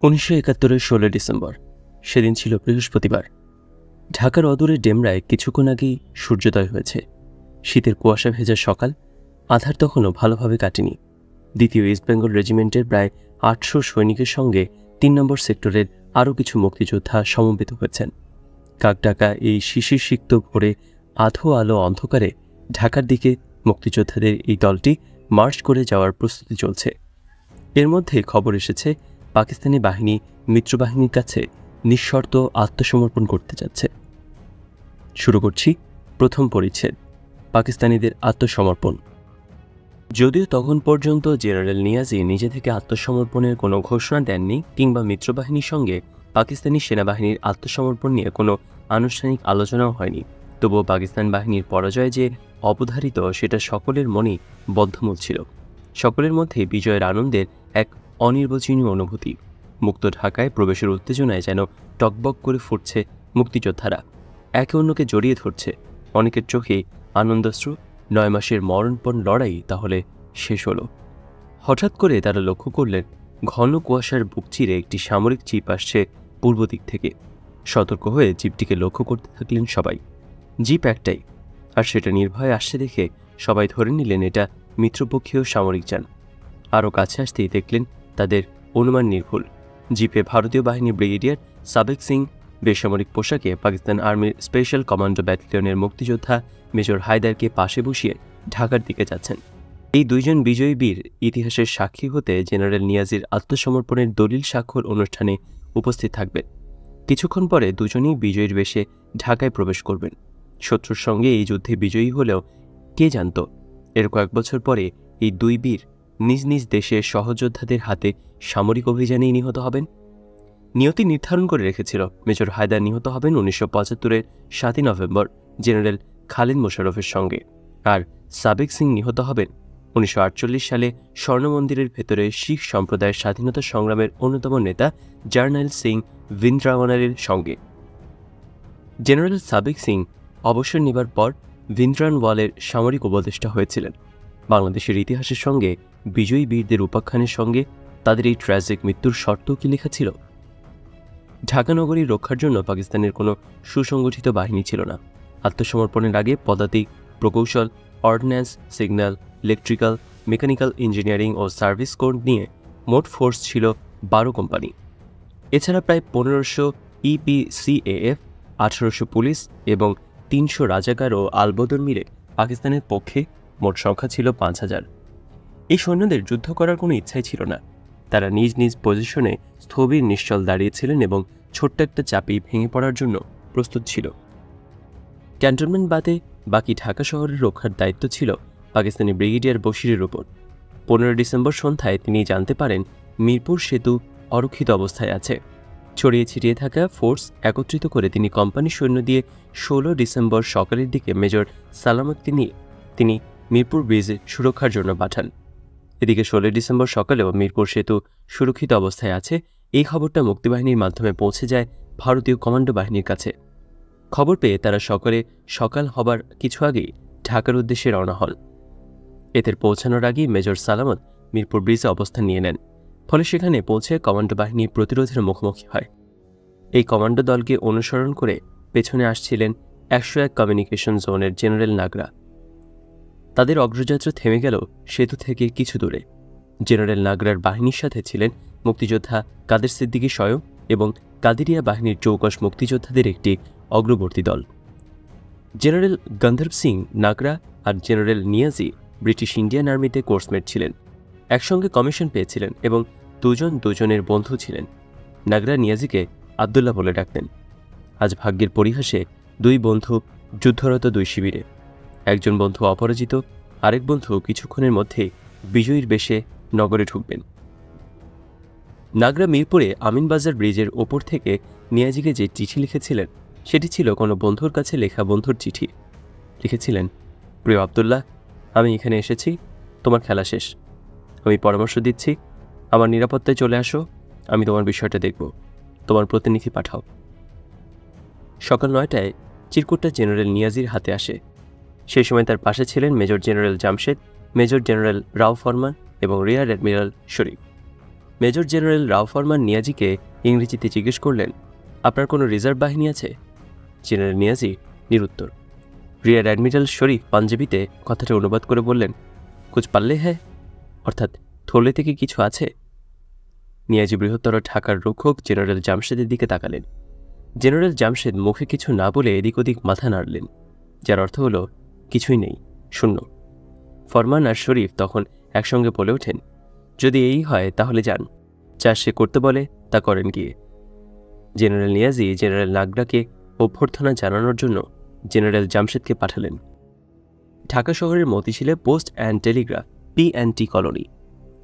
1971 16 December. সেদিন ছিল বৃহস্পতিবার। ঢাকার অদূরে ডেমরায় কিছুক্ষণ আগেই সূর্যোদয় হয়েছে। শীতের কুয়াশা ভেজা সকাল, আধার তখনও ভালোভাবে কাটেনি। দ্বিতীয় ইস্ট বেঙ্গল রেজিমেন্টের প্রায় 800 সৈনিকের সঙ্গে 3 নম্বর সেক্টরের আরও কিছু মুক্তিযোদ্ধা সমবেত হয়েছেন। কাকডাকা এই শিশিরসিক্ত ভোরে আধো আলো অন্ধকারে ঢাকার দিকে মুক্তিযোদ্ধাদের এই দলটি মার্চ করে যাওয়ার প্রস্তুতি চলছে। এর মধ্যে খবর এসেছে পাকিস্তানি বাহিনী মিত্রবাহিনীর কাছে নিঃশর্ত আত্মসমর্পণ করতে যাচ্ছে। শুরু করছি প্রথম পরিচ্ছেদ, পাকিস্তানিদের আত্মসমর্পণ। যদিও তখন পর্যন্ত জেনারেল নিয়াজি নিজে থেকে আত্মসমর্পণের কোনো ঘোষণা দেননি কিংবা মিত্রবাহিনীর সঙ্গে পাকিস্তানি সেনাবাহিনীর আত্মসমর্পণ নিয়ে কোনো আনুষ্ঠানিক আলোচনাও হয়নি, তবুও পাকিস্তান বাহিনীর পরাজয় যে অবধারিত সেটা সকলের মনেই বদ্ধমূল ছিল। সকলের মধ্যে বিজয়ের আনন্দের এক অনির্বচনীয় অনুভূতি। মুক্ত ঢাকায় প্রবেশের উত্তেজনায় যেন টকবক করে ফুটছে মুক্তিযোদ্ধারা, একে অন্যকে জড়িয়ে ধরছে। অনেকের চোখে আনন্দশ্রু। 9 মাসের মরণপণ লড়াই তাহলে শেষ হলো। হঠাৎ করে তারা লক্ষ্য করলেন ঘন কুয়াশার বুক চিরে একটি সামরিক জিপ আসছে পূর্ব দিক থেকে। সতর্ক হয়ে জিপটিকে লক্ষ্য করতে থাকলেন সবাই। জিপ একটাই, আর সেটা নির্ভয়ে আসছে দেখে সবাই ধরে নিলেন এটা মিত্রপক্ষীয় সামরিক যান। আরও কাছে আসতেই দেখলেন তাদের অনুমান নির্ভুল। জিপে ভারতীয় বাহিনীর ব্রিগেডিয়ার সাবেক সিং, বেসামরিক পোশাকে পাকিস্তান আর্মির স্পেশাল কমান্ডো ব্যাটালিয়নের মুক্তিযোদ্ধা মেজর হায়দারকে পাশে বসিয়ে ঢাকার দিকে যাচ্ছেন। এই দুইজন বিজয়ী বীর ইতিহাসের সাক্ষী হতে জেনারেল নিয়াজির আত্মসমর্পণের দলিল স্বাক্ষর অনুষ্ঠানে উপস্থিত থাকবেন। কিছুক্ষণ পরে দুজনেই বিজয়ীর বেশে ঢাকায় প্রবেশ করবেন। শত্রুর সঙ্গে এই যুদ্ধে বিজয়ী হলেও কে জানত এর কয়েক বছর পরে এই দুই বীর নিজ নিজ দেশের সহযোদ্ধাদের হাতে সামরিক অভিযানেই নিহত হবেন। নিয়তি নির্ধারণ করে রেখেছিল মেজর হায়দার নিহত হবেন 1975-এর 7 নভেম্বর জেনারেল খালিদ মোশাররফের সঙ্গে, আর সাবেক সিং নিহত হবেন 1948 সালে স্বর্ণমন্দিরের ভেতরে শিখ সম্প্রদায়ের স্বাধীনতা সংগ্রামের অন্যতম নেতা জার্নাল সিং ভিন্দ্রাওয়ানারের সঙ্গে। জেনারেল সাবেক সিং অবসর নেবার পর ভিন্দ্রানওয়ালের সামরিক উপদেষ্টা হয়েছিলেন। বাংলাদেশের ইতিহাসের সঙ্গে বিজয়ী বীরদের উপাখ্যানের সঙ্গে তাদের এই ট্র্যাজিক মৃত্যুর শর্তও কি লেখা ছিল? ঢাকা নগরী রক্ষার জন্য পাকিস্তানের কোনো সুসংগঠিত বাহিনী ছিল না। আত্মসমর্পণের আগে পদাতিক, প্রকৌশল, ordnance, signal, electrical, mechanical engineering ও সার্ভিস কোর নিয়ে মোট ফোর্স ছিল 12 কোম্পানি। এছাড়া প্রায় 1500 EPCAF, 1800 পুলিশ এবং 300 রাজাকার ও আলবদর মিলে পাকিস্তানের পক্ষে মোট সংখ্যা ছিল 5000। এই সৈন্যদের যুদ্ধ করার কোনো ইচ্ছাই ছিল না। তারা নিজ নিজ পজিশনে স্থবির নিশ্চল দাঁড়িয়েছিলেন এবং ছোট্ট একটা চাপেই ভেঙে পড়ার জন্য প্রস্তুত ছিল। ক্যান্টনমেন্ট বাদে বাকি ঢাকা শহরের রক্ষার দায়িত্ব ছিল পাকিস্তানি ব্রিগেডিয়ার বশিরের উপর। 15 ডিসেম্বর সন্ধ্যায় তিনি জানতে পারেন মিরপুর সেতু অরক্ষিত অবস্থায় আছে। ছড়িয়ে ছিটিয়ে থাকা ফোর্স একত্রিত করে তিনি কোম্পানি সৈন্য দিয়ে 16 ডিসেম্বর সকালের দিকে মেজর সালামতকে নিয়ে তিনি মিরপুর ব্রিজে সুরক্ষার জন্য পাঠান। এদিকে 16 ডিসেম্বর সকালেও মিরপুর সেতু সুরক্ষিত অবস্থায় আছে এই খবরটা মুক্তিবাহিনীর মাধ্যমে পৌঁছে যায় ভারতীয় কমান্ডো বাহিনীর কাছে। খবর পেয়ে তারা সকাল হবার কিছু আগেই ঢাকার উদ্দেশ্যে রওনা হন। এদের পৌঁছানোর আগেই মেজর সালামত মিরপুর ব্রিজে অবস্থান নিয়ে নেন। ফলে সেখানে পৌঁছে কমান্ডো বাহিনী প্রতিরোধের মুখোমুখি হয়। এই কমান্ডো দলকে অনুসরণ করে পেছনে আসছিলেন 101 কমিউনিকেশন জোনের জেনারেল নাগরা। তাদের অগ্রযাত্রা থেমে গেল সেতু থেকে কিছু দূরে। জেনারেল নাগরার বাহিনীর সাথে ছিলেন মুক্তিযোদ্ধা কাদের সিদ্দিকী স্বয়ং এবং কাদেরিয়া বাহিনীর চৌকস মুক্তিযোদ্ধাদের একটি অগ্রবর্তী দল। জেনারেল গন্ধর্ব সিং নাগরা আর জেনারেল নিয়াজি ব্রিটিশ ইন্ডিয়ান আর্মিতে কোর্সমেট ছিলেন, একসঙ্গে কমিশন পেয়েছিলেন এবং দুজনের বন্ধু ছিলেন। নাগরা নিয়াজিকে আবদুল্লাহ বলে ডাকতেন। আজ ভাগ্যের পরিহাসে দুই বন্ধু যুদ্ধরত দুই শিবিরে। একজন বন্ধু অপরাজিত, আরেক বন্ধু কিছুক্ষণের মধ্যে বিজয়ীর বেশে নগরে ঢুকবেন। নাগরা মিরপুরে আমিনবাজার ব্রিজের ওপর থেকে নিয়াজিকে যে চিঠি লিখেছিলেন সেটি ছিল কোনো বন্ধুর কাছে লেখা বন্ধুর চিঠি। লিখেছিলেন, প্রিয় আবদুল্লাহ, আমি এখানে এসেছি, তোমার খেলা শেষ। আমি পরামর্শ দিচ্ছি, আমার নিরাপত্তায় চলে আসো, আমি তোমার বিষয়টা দেখব, তোমার প্রতিনিধি পাঠাও। সকাল 9টায় চিরকুটটা জেনারেল নিয়াজির হাতে আসে। সেই সময় তার পাশে ছিলেন Major General Jamshed, Major General Rao Farman এবং Rear Admiral Sharif. Major General Rao Farman নিয়াজিকে ইংরেজিতে জিজ্ঞেস করলেন, আপনার কোনো রিজার্ভ বাহিনী আছে? জেনারেল নিয়াজি নিরুত্তর। রিয়ার অ্যাডমিরাল শরীফ পাঞ্জাবিতে কথাটা অনুবাদ করে বললেন, কুছ পাল্লে হ্যাঁ, অর্থাৎ থলে থেকে কিছু আছে? নিয়াজি বৃহত্তর ঢাকার রক্ষক জেনারেল জামশেদের দিকে তাকালেন। জেনারেল জামশেদ মুখে কিছু না বলে এদিক ওদিক মাথা নাড়লেন, যার অর্থ হলো কিছুই নেই, শূন্য। ফরমান আর শরীফ তখন একসঙ্গে বলে ওঠেন, যদি এই হয় তাহলে যান, যা সে করতে বলে তা করেন গিয়ে। জেনারেল নিয়াজি জেনারেল নাগরাকে অভ্যর্থনা জানানোর জন্য জেনারেল জামশেদকে পাঠালেন। ঢাকা শহরের মতিঝিলে Post and Telegraph P&T Colony.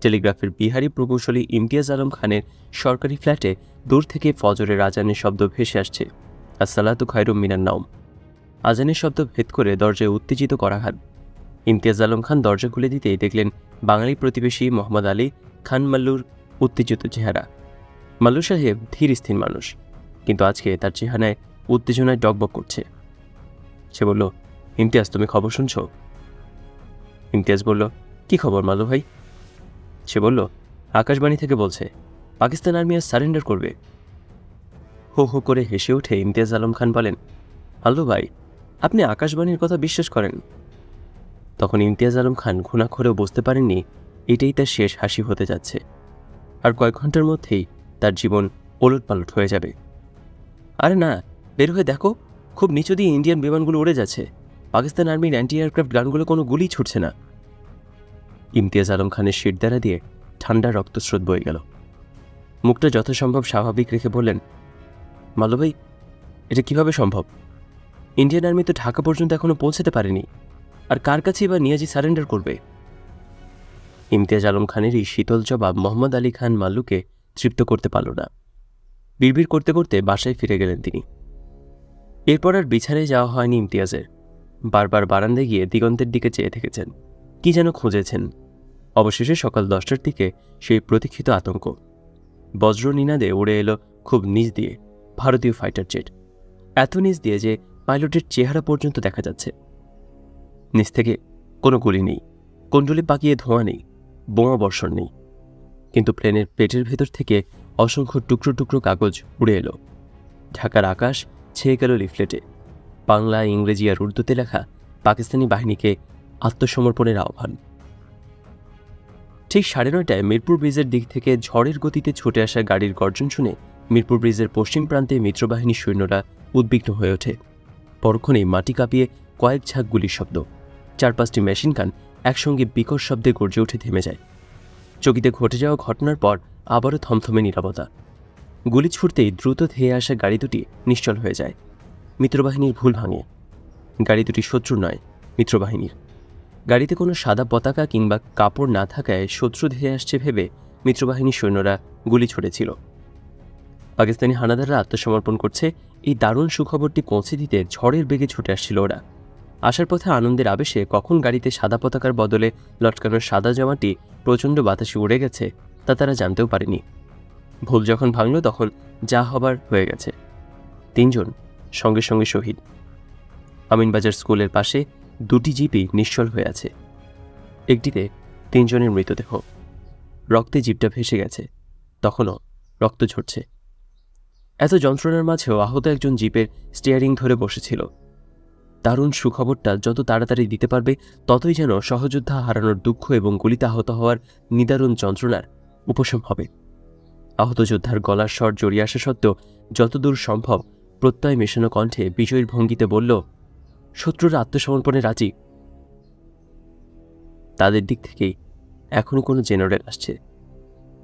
টেলিগ্রাফের বিহারি প্রকৌশলী ইমতিয়াজ আলম খানের সরকারি ফ্ল্যাটে দূর থেকে ফজরের আজানের শব্দ ভেসে আসছে। আসসালাতু খায়রুম মিনান নাওম। আজানের শব্দ ভেদ করে দরজায় উত্তেজিত করাঘাত। ইমতিয়াজ আলম খান দরজা খুলে দিতেই দেখলেন বাঙালি প্রতিবেশী মোহাম্মদ আলী খান মাল্লুর উত্তেজিত চেহারা। মাল্লু সাহেব ধীর স্থির মানুষ, কিন্তু আজকে তার চেহারায় উত্তেজনায় ডকবক করছে। সে বলল, ইমতিয়াজ, তুমি খবর শুনছ? ইমতিয়াজ বলল, কি খবর মাল্লু ভাই? সে বলল, আকাশবাণী থেকে বলছে পাকিস্তান আর্মি আজ সারেন্ডার করবে। হো হো করে হেসে উঠে ইমতিয়াজ আলম খান বলেন, মাল্লু ভাই, আপনি আকাশবাণীর কথা বিশ্বাস করেন? তখন ইমতিয়াজ আলম খান ঘুণাক্ষরেও বুঝতে পারেননি এটাই তার শেষ হাসি হতে যাচ্ছে, আর কয়েক ঘন্টার মধ্যেই তার জীবন ওলটপালট হয়ে যাবে। আরে না, বের হয়ে দেখো, খুব নিচু দিয়ে ইন্ডিয়ান বিমানগুলো উড়ে যাচ্ছে। পাকিস্তান আর্মির অ্যান্টি এয়ারক্রাফট গানগুলো কোনো গুলি ছুটছে না। ইমতিয়াজ আলম খানের শিরদাঁড়া দিয়ে ঠান্ডা রক্তস্রোত বয়ে গেল। মুখটা যথাসম্ভব স্বাভাবিক রেখে বললেন, মাল্লু ভাই, এটা কিভাবে সম্ভব? ইন্ডিয়ান আর্মি তো ঢাকা পর্যন্ত এখনো পৌঁছাতে পারেনি, আর কার কাছেই বা নিয়াজি সারেন্ডার করবে? ইমতিয়াজ আলম খানের এই শীতল জবাব মোহাম্মদ আলী খান মাল্লুকে তৃপ্ত করতে পারল না। বিড়বিড় করতে করতে বাসায় ফিরে গেলেন তিনি। এরপর আর বিছানায় যাওয়া হয়নি ইমতিয়াজের। বারবার বারান্দায় গিয়ে দিগন্তের দিকে চেয়ে থেকেছেন, কি যেন খুঁজেছেন। অবশেষে সকাল 10টার দিকে সেই প্রতীক্ষিত আতঙ্ক। বজ্র নিনাদে উড়ে এলো খুব নিচ দিয়ে ভারতীয় ফাইটার জেট, এত নিচ দিয়ে যে পাইলটের চেহারা পর্যন্ত দেখা যাচ্ছে। নিচ থেকে কোনো গুলি নেই, কুণ্ডলি পাকিয়ে ধোঁয়া নেই, বোমা বর্ষণ নেই, কিন্তু প্লেনের পেটের ভেতর থেকে অসংখ্য টুকরো টুকরো কাগজ উড়ে এলো। ঢাকার আকাশ ছেয়ে গেল লিফলেটে, বাংলা, ইংরেজি আর উর্দুতে লেখা পাকিস্তানি বাহিনীকে আত্মসমর্পণের আহ্বান। ঠিক 9:30টায় মিরপুর ব্রিজের দিক থেকে ঝড়ের গতিতে ছুটে আসা গাড়ির গর্জন শুনে মিরপুর ব্রিজের পশ্চিম প্রান্তে মিত্রবাহিনীর সৈন্যরা উদ্বিগ্ন হয়ে ওঠে। পরক্ষণেই মাটি কাঁপিয়ে কয়েক ঝাঁক গুলির শব্দ, 4-5টি মেশিন গান একসঙ্গে বিকট শব্দে গর্জে উঠে থেমে যায়। চকিতে ঘটে যাওয়া ঘটনার পর আবারও থমথমে নীরবতা। গুলি ছুটতেই দ্রুত ধেয়ে আসা গাড়ি দুটি নিশ্চল হয়ে যায়। মিত্রবাহিনীর ভুল ভাঙে। গাড়ি দুটি শত্রু নয়, মিত্রবাহিনীর। গাড়িতে কোনো সাদা পতাকা কিংবা কাপড় না থাকায় শত্রু ধেয়ে আসছে ভেবে মিত্রবাহিনীর সৈন্যরা গুলি ছুড়েছিল। পাকিস্তানি হানাদাররা আত্মসমর্পণ করছে, এই দারুণ সুখবরটি পৌঁছে দিতে ঝড়ের বেগে ছুটে আসছিল ওরা। আসার পথে আনন্দের আবেশে কখন গাড়িতে সাদা পতাকার বদলে লটকানোর সাদা জামাটি প্রচণ্ড বাতাসে উড়ে গেছে তা তারা জানতেও পারেনি। ভুল যখন ভাঙল তখন যা হবার হয়ে গেছে। 3 জন সঙ্গে সঙ্গে শহীদ। আমিনবাজার স্কুলের পাশে 2টি জিপই নিশ্চল হয়ে আছে। একটিতে 3 জনের মৃতদেহ, রক্তে জিপটা ভেসে গেছে, তখনও রক্ত ঝরছে। এত যন্ত্রণার মাঝেও আহত একজন জিপের স্টিয়ারিং ধরে বসেছিল। দারুণ সুখবরটা যত তাড়াতাড়ি দিতে পারবে ততই যেন সহযোদ্ধা হারানোর দুঃখ এবং গুলিতে আহত হওয়ার নিদারুণ যন্ত্রণার উপশম হবে। আহত যোদ্ধার গলার স্বর জড়িয়ে আসা সত্ত্বেও যতদূর সম্ভব প্রত্যয় মেশানো কণ্ঠে বিজয়ীর ভঙ্গিতে বলল, শত্রুরা আত্মসমর্পণে রাজি। তাদের দিক থেকেই এখনও কোনো জেনারেল আসছে।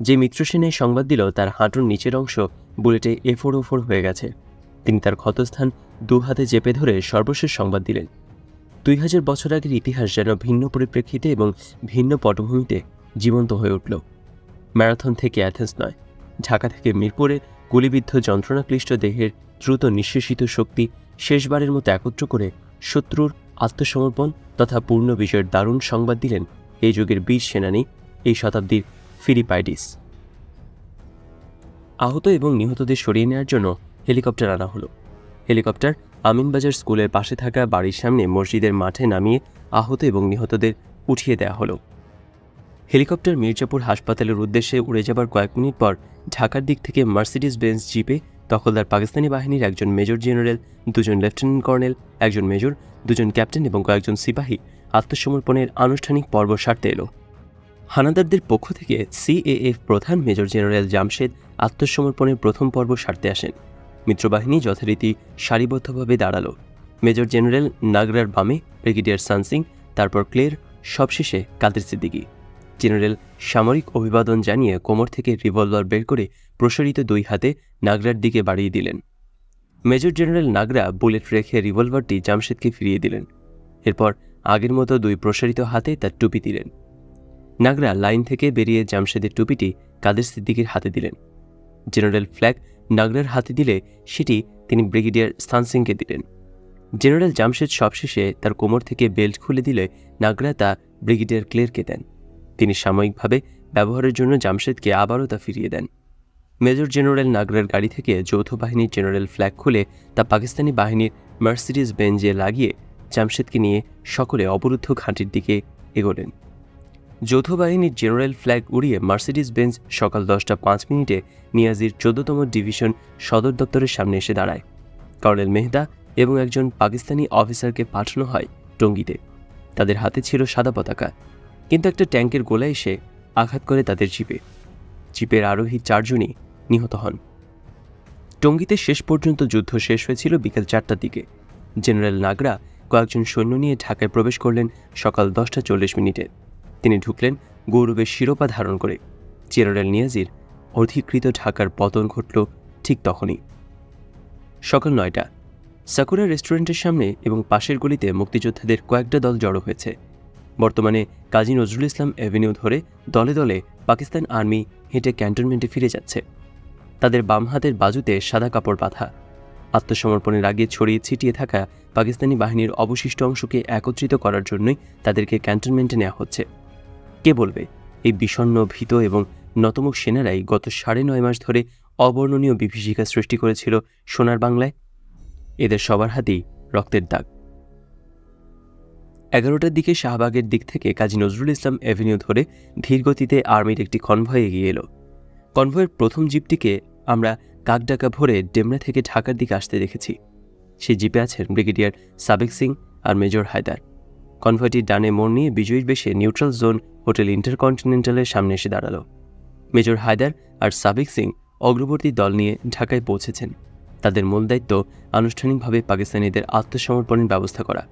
যে মিত্রসেনায় সংবাদ দিল তার হাঁটুর নিচের অংশ বুলেটে এফোড় হয়ে গেছে। তিনি তার ক্ষতস্থান 2 হাতে চেপে ধরে সর্বশেষ সংবাদ দিলেন। 2000 বছর আগের ইতিহাস যেন ভিন্ন পরিপ্রেক্ষিতে এবং ভিন্ন পটভূমিতে জীবন্ত হয়ে উঠল। ম্যারাথন থেকে অ্যাথেন্স নয়, ঢাকা থেকে মিরপুরে গুলিবিদ্ধ যন্ত্রণাক্লিষ্ট দেহের দ্রুত নিঃশেষিত শক্তি শেষবারের মতো একত্র করে শত্রুর আত্মসমর্পণ তথা পূর্ণ বিজয়ের দারুণ সংবাদ দিলেন এই যুগের বীর সেনানী, এই শতাব্দীর ফিলিপাইডিস। আহত এবং নিহতদের সরিয়ে নেওয়ার জন্য হেলিকপ্টার আনা হলো। হেলিকপ্টার আমিনবাজার স্কুলের পাশে থাকা বাড়ির সামনে মসজিদের মাঠে নামিয়ে আহত এবং নিহতদের উঠিয়ে দেওয়া হলো। হেলিকপ্টার মির্জাপুর হাসপাতালের উদ্দেশ্যে উড়ে যাবার কয়েক মিনিট পর ঢাকার দিক থেকে মার্সিডিজ বেঞ্জ জিপে দখলদার পাকিস্তানি বাহিনীর একজন মেজর জেনারেল, 2 জন লেফটেন্যান্ট কর্নেল, একজন মেজর, 2 জন ক্যাপ্টেন এবং কয়েকজন সিপাহী আত্মসমর্পণের আনুষ্ঠানিক পর্ব সারতে এলো। হানাদারদের পক্ষ থেকে সিএএফ প্রধান মেজর জেনারেল জামশেদ আত্মসমর্পণের প্রথম পর্ব সারতে আসেন। মিত্রবাহিনী যথারীতি সারিবদ্ধভাবে দাঁড়ালো। মেজর জেনারেল নাগরার বামে ব্রিগেডিয়ার সানসিং, তারপর ক্লের, সবশেষে কাদের সিদ্দিকী। জেনারেল সামরিক অভিবাদন জানিয়ে কোমর থেকে রিভলভার বের করে প্রসারিত 2 হাতে নাগরার দিকে বাড়িয়ে দিলেন। মেজর জেনারেল নাগরা বুলেট রেখে রিভলভারটি জামশেদকে ফিরিয়ে দিলেন। এরপর আগের মতো 2 প্রসারিত হাতে তার টুপি দিলেন। নাগরা লাইন থেকে বেরিয়ে জামশেদের টুপিটি কাদের সিদ্দিকীর হাতে দিলেন। জেনারেল ফ্ল্যাগ নাগরার হাতে দিলে সেটি তিনি ব্রিগেডিয়ার সানসিংকে দিলেন। জেনারেল জামশেদ সবশেষে তার কোমর থেকে বেল্ট খুলে দিলে নাগরা তা ব্রিগেডিয়ার ক্লেরকে দেন। তিনি সাময়িকভাবে ব্যবহারের জন্য জামশেদকে আবারও তা ফিরিয়ে দেন। মেজর জেনারেল নাগরার গাড়ি থেকে যৌথ বাহিনীর জেনারেল ফ্ল্যাগ খুলে তা পাকিস্তানি বাহিনীর মার্সিডিজ বেঞ্জে লাগিয়ে জামশেদকে নিয়ে সকলে অবরুদ্ধ ঘাঁটির দিকে এগোলেন। যৌথ বাহিনীর জেনারেল ফ্ল্যাগ উড়িয়ে মার্সিডিজ বেঞ্জ সকাল 10:05 নিয়াজির 14তম ডিভিশন সদর দপ্তরের সামনে এসে দাঁড়ায়। কর্নেল মেহদা এবং একজন পাকিস্তানি অফিসারকে পাঠানো হয় টঙ্গীতে। তাদের হাতে ছিল সাদা পতাকা, কিন্তু একটা ট্যাঙ্কের গোলা এসে আঘাত করে তাদের জিপে। জিপের আরোহী 4 জনই নিহত হন। টঙ্গীতে শেষ পর্যন্ত যুদ্ধ শেষ হয়েছিল বিকেল 4টার দিকে। জেনারেল নাগরা কয়েকজন সৈন্য নিয়ে ঢাকায় প্রবেশ করলেন সকাল 10:40। তিনি ঢুকলেন গৌরবের শিরোপা ধারণ করে। জেনারেল নিয়াজির অধিকৃত ঢাকার পতন ঘটল ঠিক তখনই। সকাল 9টা। সাকুরা রেস্টুরেন্টের সামনে এবং পাশের গলিতে মুক্তিযোদ্ধাদের কয়েকটা দল জড়ো হয়েছে। বর্তমানে কাজী নজরুল ইসলাম অ্যাভিনিউ ধরে দলে দলে পাকিস্তান আর্মি হেঁটে ক্যান্টনমেন্টে ফিরে যাচ্ছে। তাদের বাম হাতের বাজুতে সাদা কাপড় বাঁধা। আত্মসমর্পণের আগে ছড়িয়ে ছিটিয়ে থাকা পাকিস্তানি বাহিনীর অবশিষ্ট অংশকে একত্রিত করার জন্যই তাদেরকে ক্যান্টনমেন্টে নেওয়া হচ্ছে। কে বলবে এই বিষণ্ণ, ভীত এবং নতমুখ সেনারাই গত 9.5 মাস ধরে অবর্ণনীয় বিভীষিকা সৃষ্টি করেছিল সোনার বাংলায়? এদের সবার হাতেই রক্তের দাগ। 11টার দিকে শাহবাগের দিক থেকে কাজী নজরুল ইসলাম অ্যাভিনিউ ধরে ধীরগতিতে আর্মির একটি কনভয় এগিয়ে এলো। কনভয়ের প্রথম জিপটিকে আমরা কাকডাকা ভরে ডেমরা থেকে ঢাকার দিকে আসতে দেখেছি। সেই জিপে আছেন ব্রিগেডিয়ার সাবেক সিং আর মেজর হায়দার। কনভয়টি ডানে মোড় নিয়ে বিজয়ীর বেশে নিউট্রাল জোন হোটেল ইন্টারকন্টিনেন্টালের সামনে এসে দাঁড়ালো। মেজর হায়দার আর সাবেক সিং অগ্রবর্তী দল নিয়ে ঢাকায় পৌঁছেছেন। তাদের মূল দায়িত্ব আনুষ্ঠানিকভাবে পাকিস্তানিদের আত্মসমর্পণের ব্যবস্থা করা।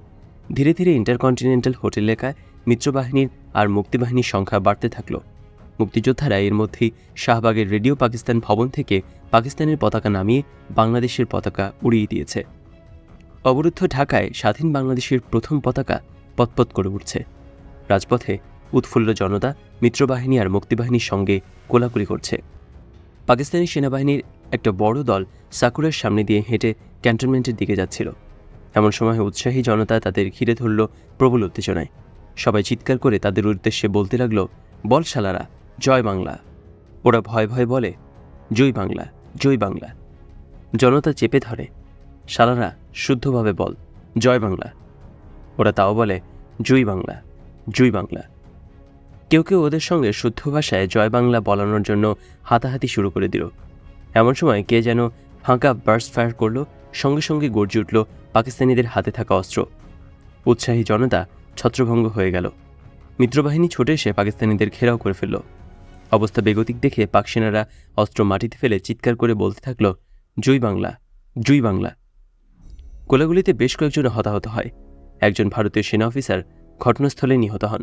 ধীরে ধীরে ইন্টারকন্টিনেন্টাল হোটেল এলাকায় মিত্রবাহিনীর আর মুক্তিবাহিনীর সংখ্যা বাড়তে থাকল। মুক্তিযোদ্ধারা এর মধ্যেই শাহবাগের রেডিও পাকিস্তান ভবন থেকে পাকিস্তানের পতাকা নামিয়ে বাংলাদেশের পতাকা উড়িয়ে দিয়েছে। অবরুদ্ধ ঢাকায় স্বাধীন বাংলাদেশের প্রথম পতাকা পতপত করে উঠছে। রাজপথে উৎফুল্ল জনতা মিত্রবাহিনী আর মুক্তিবাহিনীর সঙ্গে কোলাকুলি করছে। পাকিস্তানি সেনাবাহিনীর একটা বড় দল সাকুরার সামনে দিয়ে হেঁটে ক্যান্টনমেন্টের দিকে যাচ্ছিল। এমন সময় উৎসাহী জনতা তাদের ঘিরে ধরল প্রবল উত্তেজনায়। সবাই চিৎকার করে তাদের উদ্দেশ্যে বলতে লাগলো, বল শালারা, জয় বাংলা। ওরা ভয়ে ভয়ে বলে, জয় বাংলা, জয় বাংলা। জনতা চেপে ধরে, শালারা শুদ্ধভাবে বল, জয় বাংলা। ওরা তাও বলে, জয় বাংলা, জয় বাংলা। কেউ কেউ ওদের সঙ্গে শুদ্ধ ভাষায় জয় বাংলা বলানোর জন্য হাতাহাতি শুরু করে দিল। এমন সময় কে যেন ফাঁকা বার্স্ট ফায়ার করলো। সঙ্গে সঙ্গে গর্জে উঠল পাকিস্তানিদের হাতে থাকা অস্ত্র। উৎসাহী জনতা ছত্রভঙ্গ হয়ে গেল। মিত্রবাহিনী ছুটে এসে পাকিস্তানিদের ঘেরাও করে ফেলল। অবস্থা বেগতিক দেখে পাক সেনারা অস্ত্র মাটিতে ফেলে চিৎকার করে বলতে থাকল, জয় বাংলা, জয় বাংলা। গোলাগুলিতে বেশ কয়েকজন হতাহত হয়। একজন ভারতীয় সেনা অফিসার ঘটনাস্থলে নিহত হন।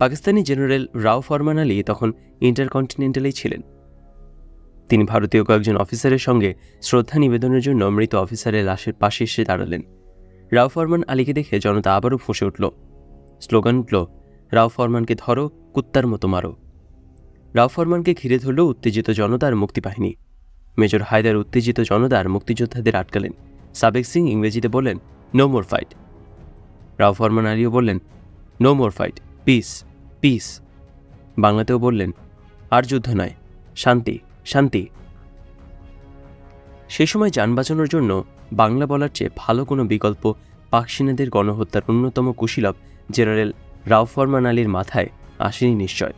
পাকিস্তানি জেনারেল রাও ফরমান আলী তখন ইন্টারকন্টিনেন্টালেই ছিলেন। তিনি ভারতীয় কয়েকজন অফিসারের সঙ্গে শ্রদ্ধা নিবেদনের জন্য মৃত অফিসারের লাশের পাশে এসে দাঁড়ালেন। রাও ফরমান আলীকে দেখে জনতা আবারও ফুঁসে উঠল। স্লোগান উঠল, রাও ফরমানকে ধরো, কুত্তার মতো মারো। রাও ফরমানকে ঘিরে ধরল উত্তেজিত জনতার মুক্তিবাহিনী। মেজর হায়দার উত্তেজিত জনতার মুক্তিযোদ্ধাদের আটকালেন। সাবেক সিং ইংরেজিতে বললেন, নো মোর ফাইট। রাও ফরমান আলীও বললেন, no more fight, peace, peace. বাংলাতেও বললেন, আর যুদ্ধ নয়, শান্তি, শান্তি। সে সময় যান বাঁচানোর জন্য বাংলা বলার চেয়ে ভালো কোনো বিকল্প পাক সেনাদের গণহত্যার অন্যতম কুশীলব জেনারেল রাও ফরমান আলীর মাথায় আসেনি নিশ্চয়।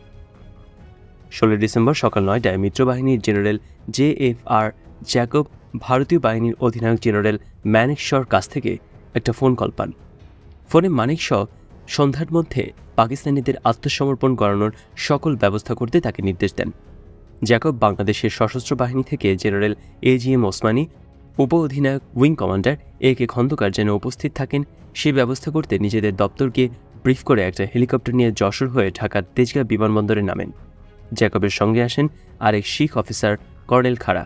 16 ডিসেম্বর সকাল 9টায় মিত্রবাহিনীর জেনারেল JFR জ্যাকব ভারতীয় বাহিনীর অধিনায়ক জেনারেল মানেক শর কাছ থেকে একটা ফোন কল পান। ফোনে মানেক শ সন্ধ্যার মধ্যে পাকিস্তানিদের আত্মসমর্পণ করানোর সকল ব্যবস্থা করতে তাকে নির্দেশ দেন। জ্যাকব বাংলাদেশের সশস্ত্র বাহিনী থেকে জেনারেল AGM ওসমানী, উপ অধিনায়ক উইং কমান্ডার AK খন্দকার যেন উপস্থিত থাকেন সেই ব্যবস্থা করতে নিজেদের দপ্তরকে ব্রিফ করে একটা হেলিকপ্টার নিয়ে যশোর হয়ে ঢাকার তেজগাঁ বিমানবন্দরে নামেন। জ্যাকবের সঙ্গে আসেন আরেক শিখ officer Colonel Khara.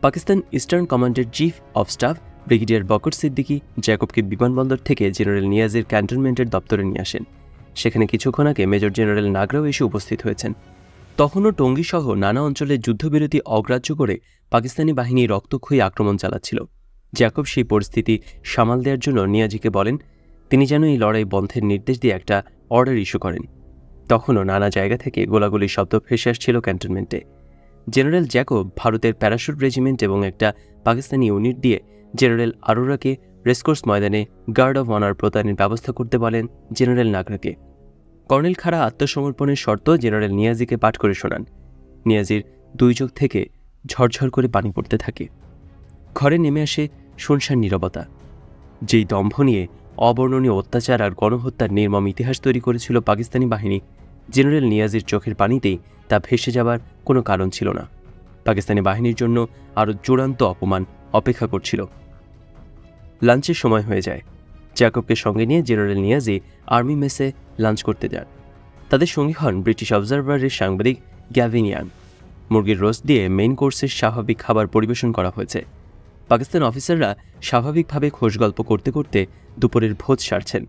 Pakistan Eastern কমান্ডের chief of staff Brigadier Bakar Siddiqui জ্যাকবকে বিমানবন্দর থেকে জেনারেল নিয়াজের ক্যান্টনমেন্টের দপ্তরে নিয়ে আসেন। সেখানে কিছুক্ষণ আগে মেজর জেনারেল নাগরাও এসে উপস্থিত হয়েছেন। তখনও টঙ্গীসহ নানা অঞ্চলে যুদ্ধবিরতি অগ্রাহ্য করে পাকিস্তানি বাহিনী রক্তক্ষয়ী আক্রমণ চালাচ্ছিল। জ্যাকব সেই পরিস্থিতি সামাল দেওয়ার জন্য নিয়াজিকে বলেন তিনি যেন এই লড়াই বন্ধের নির্দেশ দিয়ে একটা অর্ডার ইস্যু করেন। তখনও নানা জায়গা থেকে গোলাগুলির শব্দ ভেসে আসছিল ক্যান্টনমেন্টে। জেনারেল জ্যাকব ভারতের প্যারাশুট রেজিমেন্ট এবং একটা পাকিস্তানি ইউনিট দিয়ে জেনারেল আরোরাকে রেসকোর্স ময়দানে গার্ড অফ অনার প্রদানের ব্যবস্থা করতে বলেন জেনারেল নাগরাকে। কর্নেল খাড়া আত্মসমর্পণের শর্ত জেনারেল নিয়াজিকে পাঠ করে শোনান। নিয়াজির দুই চোখ থেকে ঝরঝর করে পানি পড়তে থাকে। ঘরে নেমে আসে শুনশান নীরবতা। যেই দম্ভ নিয়ে অবর্ণনীয় অত্যাচার আর গণহত্যার নির্মম ইতিহাস তৈরি করেছিল পাকিস্তানি বাহিনী, জেনারেল নিয়াজির চোখের পানিতেই তা ভেসে যাবার কোনো কারণ ছিল না। পাকিস্তানি বাহিনীর জন্য আরও চূড়ান্ত অপমান অপেক্ষা করছিল। লাঞ্চের সময় হয়ে যায়। জ্যাকবকে সঙ্গে নিয়ে জেনারেল নিয়াজি আর্মি মেসে লাঞ্চ করতে যান। তাদের সঙ্গী হন ব্রিটিশ অবজারভারের সাংবাদিক গ্যাভিন ইয়াং। মুরগির রোস্ট দিয়ে মেইন কোর্সের স্বাভাবিক খাবার পরিবেশন করা হয়েছে। পাকিস্তান অফিসাররা স্বাভাবিকভাবে খোশগল্প করতে করতে দুপুরের ভোজ সারছেন।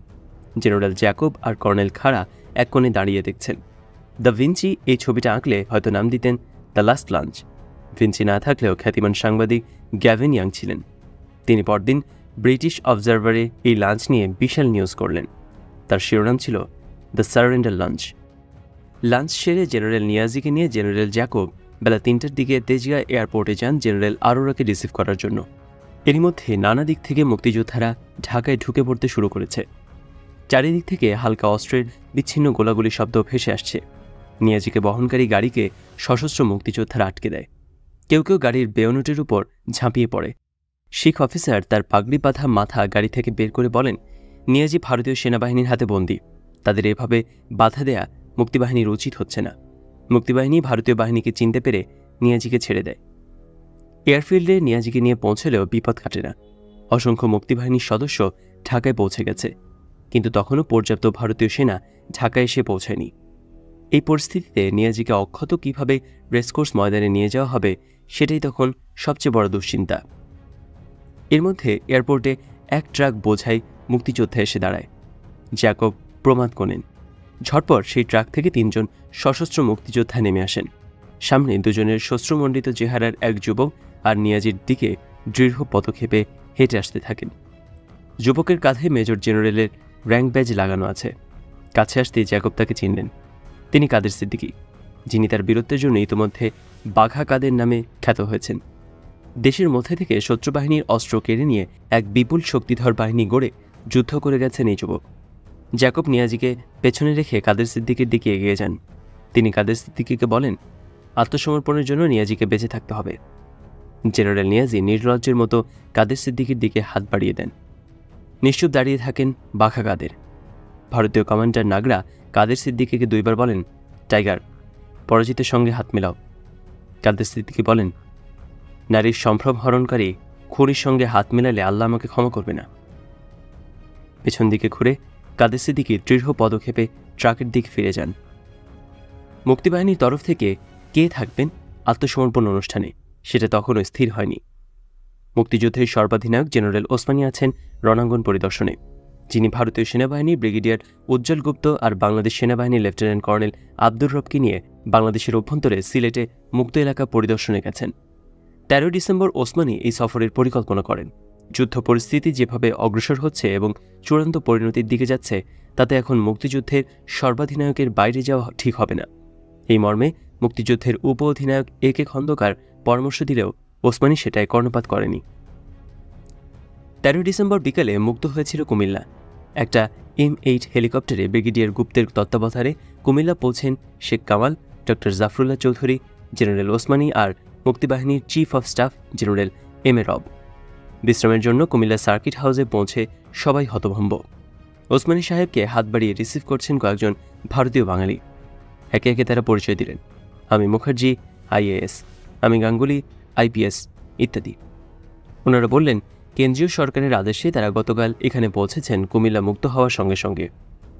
জেনারেল জ্যাকব আর কর্নেল খাড়া এক কোণে দাঁড়িয়ে দেখছেন। দ্য ভিঞ্চি এই ছবিটা আঁকলে হয়তো নাম দিতেন দ্য লাস্ট লাঞ্চ। ভিঞ্চি না থাকলেও খ্যাতিমান সাংবাদিক গ্যাভিন ইয়াং ছিলেন। তিনি পরদিন ব্রিটিশ অবজারভারে এই লাঞ্চ নিয়ে বিশাল নিউজ করলেন। তার শিরোনাম ছিল দ্য সারেন্ডার লাঞ্চ। লাঞ্চ সেরে জেনারেল নিয়াজিকে নিয়ে জেনারেল জ্যাকব বেলা 3টার দিকে তেজগাঁ এয়ারপোর্টে যান জেনারেল আরোরাকে রিসিভ করার জন্য। এরই মধ্যে নানা দিক থেকে মুক্তিযোদ্ধারা ঢাকায় ঢুকে পড়তে শুরু করেছে। চারিদিক থেকে হালকা অস্ত্রের বিচ্ছিন্ন গোলাগুলি শব্দ ভেসে আসছে। নিয়াজিকে বহনকারী গাড়িকে সশস্ত্র মুক্তিযোদ্ধারা আটকে দেয়। কেউ কেউ গাড়ির বেয়নেটের উপর ঝাঁপিয়ে পড়ে। শিখ অফিসার তার পাগড়ি বাঁধা মাথা গাড়ি থেকে বের করে বলেন নিয়াজি ভারতীয় সেনাবাহিনীর হাতে বন্দী। তাদের এভাবে বাধা দেয়া মুক্তিবাহিনীর উচিত হচ্ছে না। মুক্তিবাহিনী ভারতীয় বাহিনীকে চিনতে পেরে নিয়াজিকে ছেড়ে দেয়। এয়ারফিল্ডে নিয়াজিকে নিয়ে পৌঁছলেও বিপদ কাটে না। অসংখ্য মুক্তিবাহিনীর সদস্য ঢাকায় পৌঁছে গেছে, কিন্তু তখনও পর্যাপ্ত ভারতীয় সেনা ঢাকায় এসে পৌঁছায়নি। এই পরিস্থিতিতে নিয়াজিকে অক্ষত কিভাবে রেসকোর্স ময়দানে নিয়ে যাওয়া হবে সেটাই তখন সবচেয়ে বড় দুশ্চিন্তা। এর মধ্যে এয়ারপোর্টে এক ট্রাক বোঝাই মুক্তিযোদ্ধা এসে দাঁড়ায়। জ্যাকব প্রমাদ কোনেন। ঝটপট সেই ট্রাক থেকে 3 জন সশস্ত্র মুক্তিযোদ্ধা নেমে আসেন। সামনে দুজনের শস্ত্রমণ্ডিত চেহারার এক যুবক আর নিয়াজির দিকে দৃঢ় পদক্ষেপে হেঁটে আসতে থাকেন। যুবকের কাঁধে মেজর জেনারেলের র্যাঙ্ক ব্যাজ লাগানো আছে। কাছে আসতেই জ্যাকব তাকে চিনলেন। তিনি কাদের সিদ্দিকী, যিনি তার বীরত্বের জন্য ইতিমধ্যে বাঘা কাদের নামে খ্যাত হয়েছেন। দেশের মধ্যে থেকে শত্রুবাহিনীর অস্ত্র কেড়ে নিয়ে এক বিপুল শক্তিধর বাহিনী গড়ে যুদ্ধ করে গেছেন এই যুবক। জ্যাকব নিয়াজিকে পেছনে রেখে কাদের সিদ্দিকীর দিকে এগিয়ে যান। তিনি কাদের সিদ্দিকীকে বলেন আত্মসমর্পণের জন্য নিয়াজিকে বেঁচে থাকতে হবে। জেনারেল নিয়াজি নির্লজ্জের মতো কাদের সিদ্দিকীর দিকে হাত বাড়িয়ে দেন। নিশ্চুপ দাঁড়িয়ে থাকেন বাঘা কাদের। ভারতীয় কমান্ডার নাগরা কাদের সিদ্দিকীকে 2 বার বলেন টাইগার, পরাজিতের সঙ্গে হাত মেলাও। কাদের সিদ্দিকী বলেন নারীর সম্ভ্রম হরণকারী খুনির সঙ্গে হাত মেলালে আল্লাহ আমাকে ক্ষমা করবে না। পেছন দিকে ঘুরে কাদের সিদ্দিকী দৃঢ় পদক্ষেপে ট্রাকের দিকে ফিরে যান। মুক্তিবাহিনীর তরফ থেকে কে থাকবেন আত্মসমর্পণ অনুষ্ঠানে সেটা তখনও স্থির হয়নি। মুক্তিযুদ্ধের সর্বাধিনায়ক জেনারেল ওসমানী আছেন রণাঙ্গন পরিদর্শনে, যিনি ভারতীয় সেনাবাহিনীর ব্রিগেডিয়ার উজ্জ্বল গুপ্ত আর বাংলাদেশ সেনাবাহিনীর লেফটেন্যান্ট কর্নেল আব্দুর রবকে নিয়ে বাংলাদেশের অভ্যন্তরে সিলেটে মুক্ত এলাকা পরিদর্শনে গেছেন। 13 ডিসেম্বর ওসমানী এই সফরের পরিকল্পনা করেন। যুদ্ধ পরিস্থিতি যেভাবে অগ্রসর হচ্ছে এবং চূড়ান্ত পরিণতির দিকে যাচ্ছে, তাতে এখন মুক্তিযুদ্ধের সর্বাধিনায়কের বাইরে যাওয়া ঠিক হবে না। এই মর্মে মুক্তিযুদ্ধের উপ অধিনায়ক AK খন্দকার পরামর্শ দিলেও ওসমানী সেটায় কর্ণপাত করেনি। 13 ডিসেম্বর বিকালে মুক্ত হয়েছিল কুমিল্লা। একটা M8 হেলিকপ্টারে ব্রিগেডিয়ার গুপ্তের তত্ত্বাবধানে কুমিল্লা পৌঁছেন শেখ কামাল, ডক্টর জাফরুল্লাহ চৌধুরী, জেনারেল ওসমানী আর মুক্তিবাহিনীর chief of staff general M.A. রব। বিশ্রামের জন্য কুমিল্লা সার্কিট হাউসে পৌঁছে সবাই হতভম্ব। ওসমানী সাহেবকে হাত বাড়িয়ে রিসিভ করছেন কয়েকজন ভারতীয় বাঙালি। একে একে তারা পরিচয় দিলেন, আমি মুখার্জি IAS, আমি গাঙ্গুলি IPS ইত্যাদি। ওনারা বললেন কেন্দ্রীয় সরকারের আদেশে তারা গতকাল এখানে পৌঁছেছেন কুমিল্লা মুক্ত হওয়ার সঙ্গে সঙ্গে।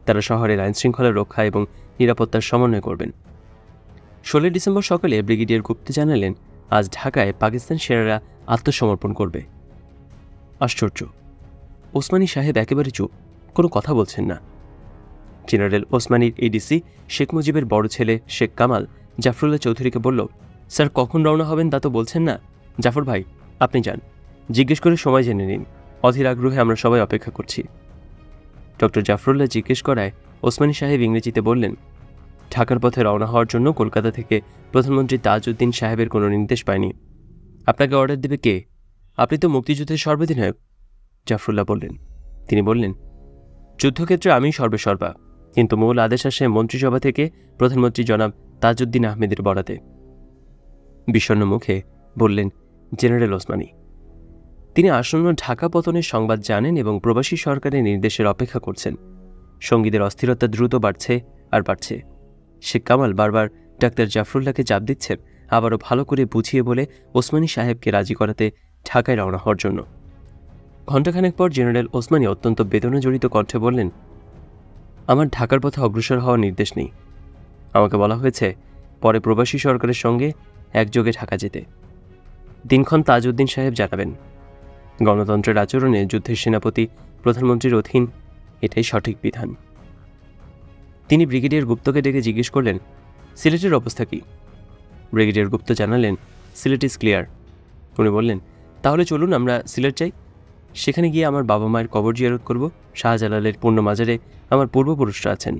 তারা শহরের আইনশৃঙ্খলা রক্ষা এবং নিরাপত্তার সমন্বয় করবেন। 16 ডিসেম্বর সকালে ব্রিগেডিয়ার গুপ্ত জানালেন আজ ঢাকায় পাকিস্তান সেনারা আত্মসমর্পণ করবে। আশ্চর্য, ওসমানী সাহেব একেবারে চুপ, কোনো কথা বলছেন না। জেনারেল ওসমানীর ADC শেখ মুজিবের বড় ছেলে শেখ কামাল জাফরুল্লাহ চৌধুরীকে বলল, স্যার কখন রওনা হবেন তা তো বলছেন না। জাফর ভাই আপনি যান, জিজ্ঞেস করে সময় জেনে নিন, অধীর আগ্রহে আমরা সবাই অপেক্ষা করছি। ডক্টর জাফরুল্লাহ জিজ্ঞেস করায় ওসমানী সাহেব ইংরেজিতে বললেন, ঢাকার পথে রওনা হওয়ার জন্য কলকাতা থেকে প্রধানমন্ত্রী তাজউদ্দিন সাহেবের কোনো নির্দেশ পায়নি। আপনাকে অর্ডার দেবে কে? আপনি তো মুক্তিযুদ্ধের সর্বাধিনায়ক। জাফরুল্লাহ বললেন। তিনি বললেন, যুদ্ধক্ষেত্রে আমি সর্বেসর্বা, কিন্তু মূল আদেশ আসে মন্ত্রিসভা থেকে প্রধানমন্ত্রী জনাব তাজউদ্দিন আহমেদের বরাতে। বিষণ্ণ মুখে বললেন জেনারেল ওসমানী। তিনি আসন্ন ঢাকা পতনের সংবাদ জানেন এবং প্রবাসী সরকারের নির্দেশের অপেক্ষা করছেন। সঙ্গীদের অস্থিরতা দ্রুত বাড়ছে আর বাড়ছে। শেখ কামাল বারবার ডাক্তার জাফরুল্লাহকে চাপ দিচ্ছেন আবারও ভালো করে বুঝিয়ে বলে ওসমানী সাহেবকে রাজি করাতে ঢাকায় রওনা হওয়ার জন্য। ঘণ্টাখানেক পর জেনারেল ওসমানী অত্যন্ত বেদনাজড়িত কণ্ঠে বললেন, আমার ঢাকার পথে অগ্রসর হওয়ার নির্দেশ নেই। আমাকে বলা হয়েছে পরে প্রবাসী সরকারের সঙ্গে একযোগে ঢাকা যেতে। দিনক্ষণ তাজউদ্দিন সাহেব জানাবেন। গণতন্ত্রের আচরণে যুদ্ধের সেনাপতি প্রধানমন্ত্রীর অধীন, এটাই সঠিক বিধান। তিনি ব্রিগেডিয়ার গুপ্তকে ডেকে জিজ্ঞেস করলেন, সিলেটের অবস্থা কী? ব্রিগেডিয়ার গুপ্ত জানালেন, সিলেট ইজ ক্লিয়ার। উনি বললেন, তাহলে চলুন আমরা সিলেট যাই, সেখানে গিয়ে আমার বাবা মায়ের কবর জিয়ারত করব। শাহজালালের পূর্ণ মাজারে আমার পূর্বপুরুষরা আছেন।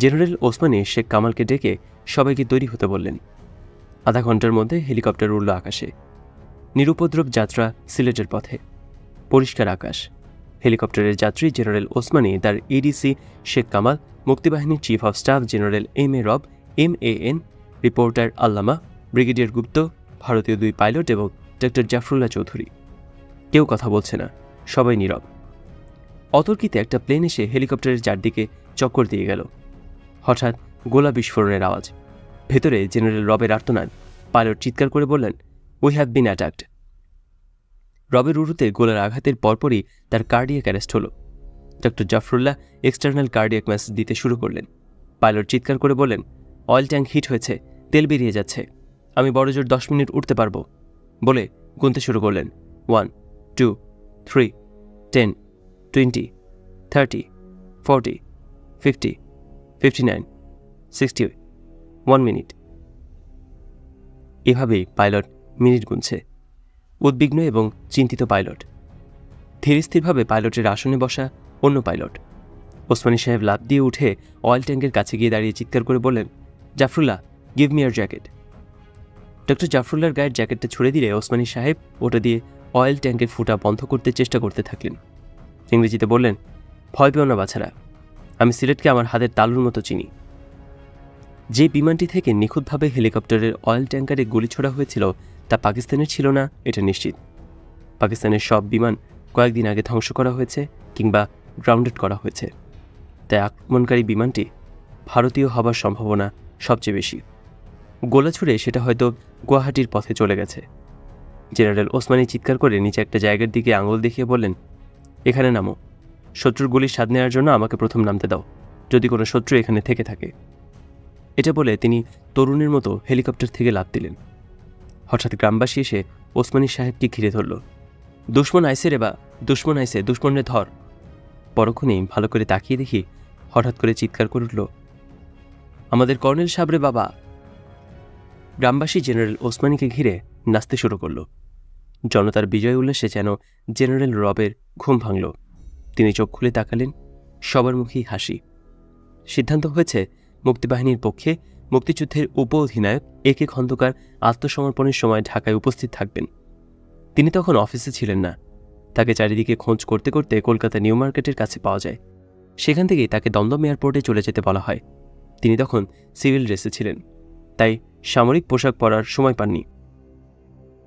জেনারেল ওসমানী শেখ কামালকে ডেকে সবাইকে তৈরি হতে বললেন। আধা ঘন্টার মধ্যে হেলিকপ্টার উড়ল আকাশে। নিরুপদ্রব যাত্রা সিলেটের পথে। পরিষ্কার আকাশ। হেলিকপ্টারের যাত্রী জেনারেল ওসমানী, তার ADC শেখ কামাল, মুক্তিবাহিনীর chief of staff general M.A. রব, MAN, রিপোর্টার আল্লামা, ব্রিগেডিয়ার গুপ্ত, ভারতীয় 2 পাইলট এবং ডক্টর জাফরুল্লাহ চৌধুরী। কেউ কথা বলছে না, সবাই নীরব। অতর্কিতে একটা প্লেন এসে হেলিকপ্টারের চারদিকে চক্কর দিয়ে গেল। হঠাৎ গোলা বিস্ফোরণের আওয়াজ। ভেতরে জেনারেল রবের আর্তনাদ। পাইলট চিৎকার করে বললেন, উই হ্যাভ বিন অ্যাটাকড। রবের উরুতে গোলার আঘাতের পরপরই তার কার্ডিয়াক অ্যারেস্ট হলো। Doctor Zafrullah external cardiac message দিতে শুরু করলেন। পাইলট চিৎকার করে বললেন, অয়েল ট্যাঙ্ক হিট হয়েছে, তেল বেরিয়ে যাচ্ছে, আমি বড়জোর 10 মিনিট উঠতে পারবো বলে গুনতে শুরু করলেন। 1, 2, 3, 10, 20, 30, 40, 50, 59, 60, 1 মিনিট। এভাবেই পাইলট মিনিট গুনছে। উদ্বিগ্ন এবং চিন্তিত পাইলট। ধীরস্থিরভাবে পাইলটের আসনে বসা অন্য পাইলট। ওসমানী সাহেব লাফ দিয়ে উঠে অয়েল ট্যাঙ্কের কাছে গিয়ে দাঁড়িয়ে চিৎকার করে বললেন, জাফরুল্লাহ গিভ মি ইয়ার জ্যাকেট। ডক্টর জাফরুল্লাহর গায়ের জ্যাকেটটা ছুড়ে দিলে ওসমানী সাহেব ওটা দিয়ে অয়েল ট্যাঙ্কের ফুটা বন্ধ করতে চেষ্টা করতে থাকলেন। ইংরেজিতে বললেন, ভয় পেও না বাছারা, আমি সিলেটকে আমার হাতের তালুর মতো চিনি। যে বিমানটি থেকে নিখুঁতভাবে হেলিকপ্টারের অয়েল ট্যাঙ্কারে গুলি ছোড়া হয়েছিল তা পাকিস্তানের ছিল না, এটা নিশ্চিত। পাকিস্তানের সব বিমান কয়েকদিন আগে ধ্বংস করা হয়েছে কিংবা গ্রাউন্ডেড করা হয়েছে। তাই আক্রমণকারী বিমানটি ভারতীয় হবার সম্ভাবনা সবচেয়ে বেশি। গোলা ছুড়ে সেটা হয়তো গুয়াহাটির পথে চলে গেছে। জেনারেল ওসমানী চিৎকার করে নিচে একটা জায়গার দিকে আঙুল দেখিয়ে বললেন, এখানে নামো। শত্রুর গুলির স্বাদ নেওয়ার জন্য আমাকে প্রথম নামতে দাও, যদি কোনো শত্রু এখানে থেকে থাকে। এটা বলে তিনি তরুণের মতো হেলিকপ্টার থেকে লাফ দিলেন। হঠাৎ গ্রামবাসী এসে ওসমানী সাহেবকে ঘিরে ধরল। দুশ্মন আইসে রে বা, দুশ্মন আইসে, দুশ্মনরে ধর। পরক্ষণেই ভালো করে তাকিয়ে দেখি হঠাৎ করে চিৎকার করে উঠল, আমাদের কর্নেল সাহেব রে বাবা। গ্রামবাসী জেনারেল ওসমানীকে ঘিরে নাচতে শুরু করল। জনতার বিজয় উল্লাসে যেন জেনারেল রবের ঘুম ভাঙল। তিনি চোখ খুলে তাকালেন, সবার মুখেই হাসি। সিদ্ধান্ত হয়েছে মুক্তিবাহিনীর পক্ষে মুক্তিযুদ্ধের উপ অধিনায়ক AK খন্দকার আত্মসমর্পণের সময় ঢাকায় উপস্থিত থাকবেন। তিনি তখন অফিসে ছিলেন না, তাকে চারিদিকে খোঁজ করতে করতে কলকাতা নিউ মার্কেটের কাছে পাওয়া যায়। সেখান থেকেই তাকে দমদম এয়ারপোর্টে চলে যেতে বলা হয়। তিনি তখন সিভিল ড্রেসে ছিলেন, তাই সামরিক পোশাক পরার সময় পাননি।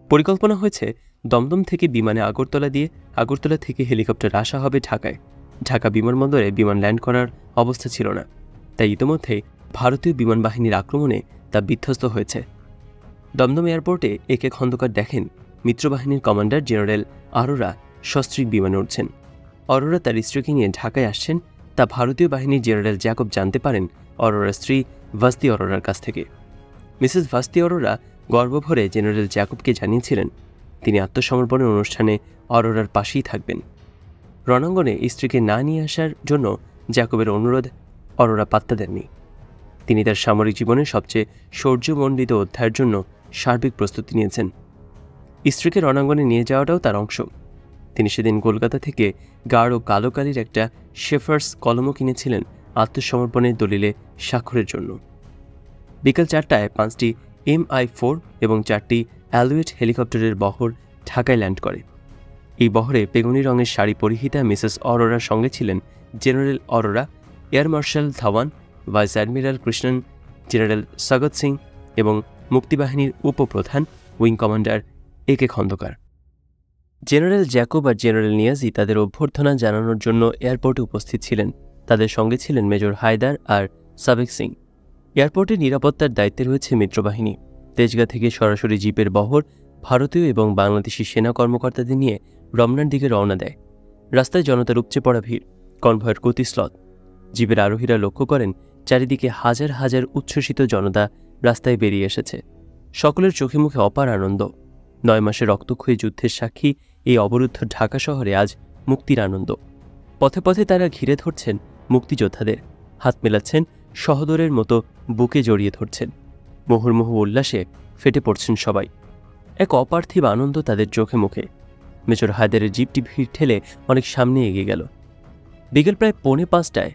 পরিকল্পনা হয়েছে দমদম থেকে বিমানে আগরতলা দিয়ে আগরতলা থেকে হেলিকপ্টার আসা হবে ঢাকায়। ঢাকা বিমানবন্দরে বিমান ল্যান্ড করার অবস্থা ছিল না, তাই ইতিমধ্যেই ভারতীয় বিমান বাহিনীর আক্রমণে তা বিধ্বস্ত হয়েছে। দমদম এয়ারপোর্টে একে খন্দকার দেখেন মিত্রবাহিনীর কমান্ডার জেনারেল আরোরা সস্ত্রীক বিমানে উঠছেন। অরোরা তার স্ত্রীকে নিয়ে ঢাকায় আসছেন তা ভারতীয় বাহিনীর জেনারেল জ্যাকব জানতে পারেন অরোরার স্ত্রী ভাস্তি অরোরার কাছ থেকে। মিসেস ভাস্তি অরোরা গর্বভরে জেনারেল জ্যাকবকে জানিয়েছিলেন তিনি আত্মসমর্পণের অনুষ্ঠানে অরোরার পাশেই থাকবেন। রণাঙ্গনে স্ত্রীকে না নিয়ে আসার জন্য জ্যাকবের অনুরোধ অরোরা পাত্তা দেননি। তিনি তার সামরিক জীবনের সবচেয়ে শৌর্যমণ্ডিত অধ্যায়ের জন্য সার্বিক প্রস্তুতি নিয়েছেন। স্ত্রীকে রণাঙ্গনে নিয়ে যাওয়াটাও তার অংশ। তিনি সেদিন কলকাতা থেকে গাঢ় কালো কালির একটা শেফার্স কলমও কিনেছিলেন আত্মসমর্পণের দলিলে স্বাক্ষরের জন্য। বিকাল 4টায় 5টি MI-4 এবং 4টি অ্যালুয়েট হেলিকপ্টারের বহর ঢাকায় ল্যান্ড করে। এই বহরে বেগুনি রঙের শাড়ি পরিহিতা মিসেস অরোরার সঙ্গে ছিলেন General Aurora, Air Marshal Dhawan, Vice Admiral Krishnan, General Sagat Singh এবং মুক্তিবাহিনীর উপপ্রধান Wing Commander A K Khandakar. General Jacob আর জেনারেল নিয়াজি তাদের অভ্যর্থনা জানানোর জন্য এয়ারপোর্টে উপস্থিত ছিলেন। তাদের সঙ্গে ছিলেন মেজর হায়দার আর সাবেক সিং। এয়ারপোর্টের নিরাপত্তার দায়িত্বে রয়েছে মিত্রবাহিনী। তেজগাঁ থেকে সরাসরি জিপের বহর ভারতীয় এবং বাংলাদেশি সেনা কর্মকর্তাদের নিয়ে রমনার দিকে রওনা দেয়। রাস্তায় জনতার উপচে পড়া ভিড়, কনভয়ের গতিস্লদ। জিপের আরোহীরা লক্ষ্য করেন চারিদিকে হাজার হাজার উচ্ছ্বসিত জনতা রাস্তায় বেরিয়ে এসেছে। সকলের চোখে মুখে অপার আনন্দ। 9 মাসের রক্তক্ষয়ী যুদ্ধের সাক্ষী এই অবরুদ্ধ ঢাকা শহরে আজ মুক্তির আনন্দ। পথে পথে তারা ঘিরে ধরছেন মুক্তিযোদ্ধাদের, হাত মেলাচ্ছেন, সহোদরের মতো বুকে জড়িয়ে ধরছেন। মুহুর্মুহু উল্লাসে ফেটে পড়ছেন সবাই। এক অপার্থিব আনন্দ তাদের চোখে মুখে। মেজর হায়দারের জিপটি ভিড় ঠেলে অনেক সামনে এগিয়ে গেল। বিকেল প্রায় 4:45টায়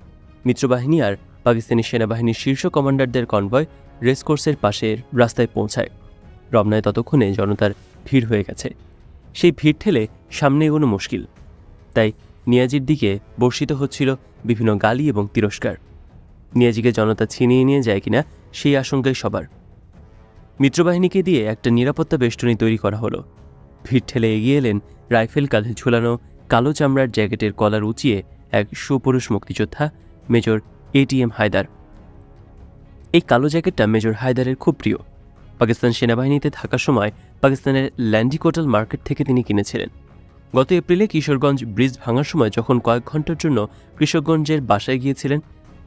মিত্রবাহিনী আর পাকিস্তানি সেনাবাহিনীর শীর্ষ কমান্ডারদের কনভয় রেসকোর্সের পাশের রাস্তায় পৌঁছায়। রমনায় ততক্ষণে জনতার ভিড় হয়ে গেছে। সেই ভিড় ঠেলে সামনে এগোনো মুশকিল, তাই নিয়াজির দিকে বর্ষিত হচ্ছিল বিভিন্ন গালি এবং তিরস্কার। নিয়াজিকে জনতা ছিনিয়ে নিয়ে যায় কিনা সেই আশঙ্কায় সবার। মিত্রবাহিনীকে দিয়ে একটা নিরাপত্তা বেষ্টনী তৈরি করা হলো। ভিড় ঠেলে এগিয়ে এলেন রাইফেল কাঁধে ঝুলানো কালো চামড়ার জ্যাকেটের কলার উঁচিয়ে এক সুপুরুষ মুক্তিযোদ্ধা মেজর ATM হায়দার। এই কালো জ্যাকেটটা মেজর হায়দারের খুব প্রিয়। পাকিস্তান সেনাবাহিনীতে থাকার সময় পাকিস্তানের ল্যান্ডিকোটাল মার্কেট থেকে তিনি কিনেছিলেন। গত এপ্রিলে কিশোরগঞ্জ ব্রিজ ভাঙার সময় যখন কয়েক ঘন্টার জন্য কৃষকগঞ্জের বাসায় গিয়েছিলেন,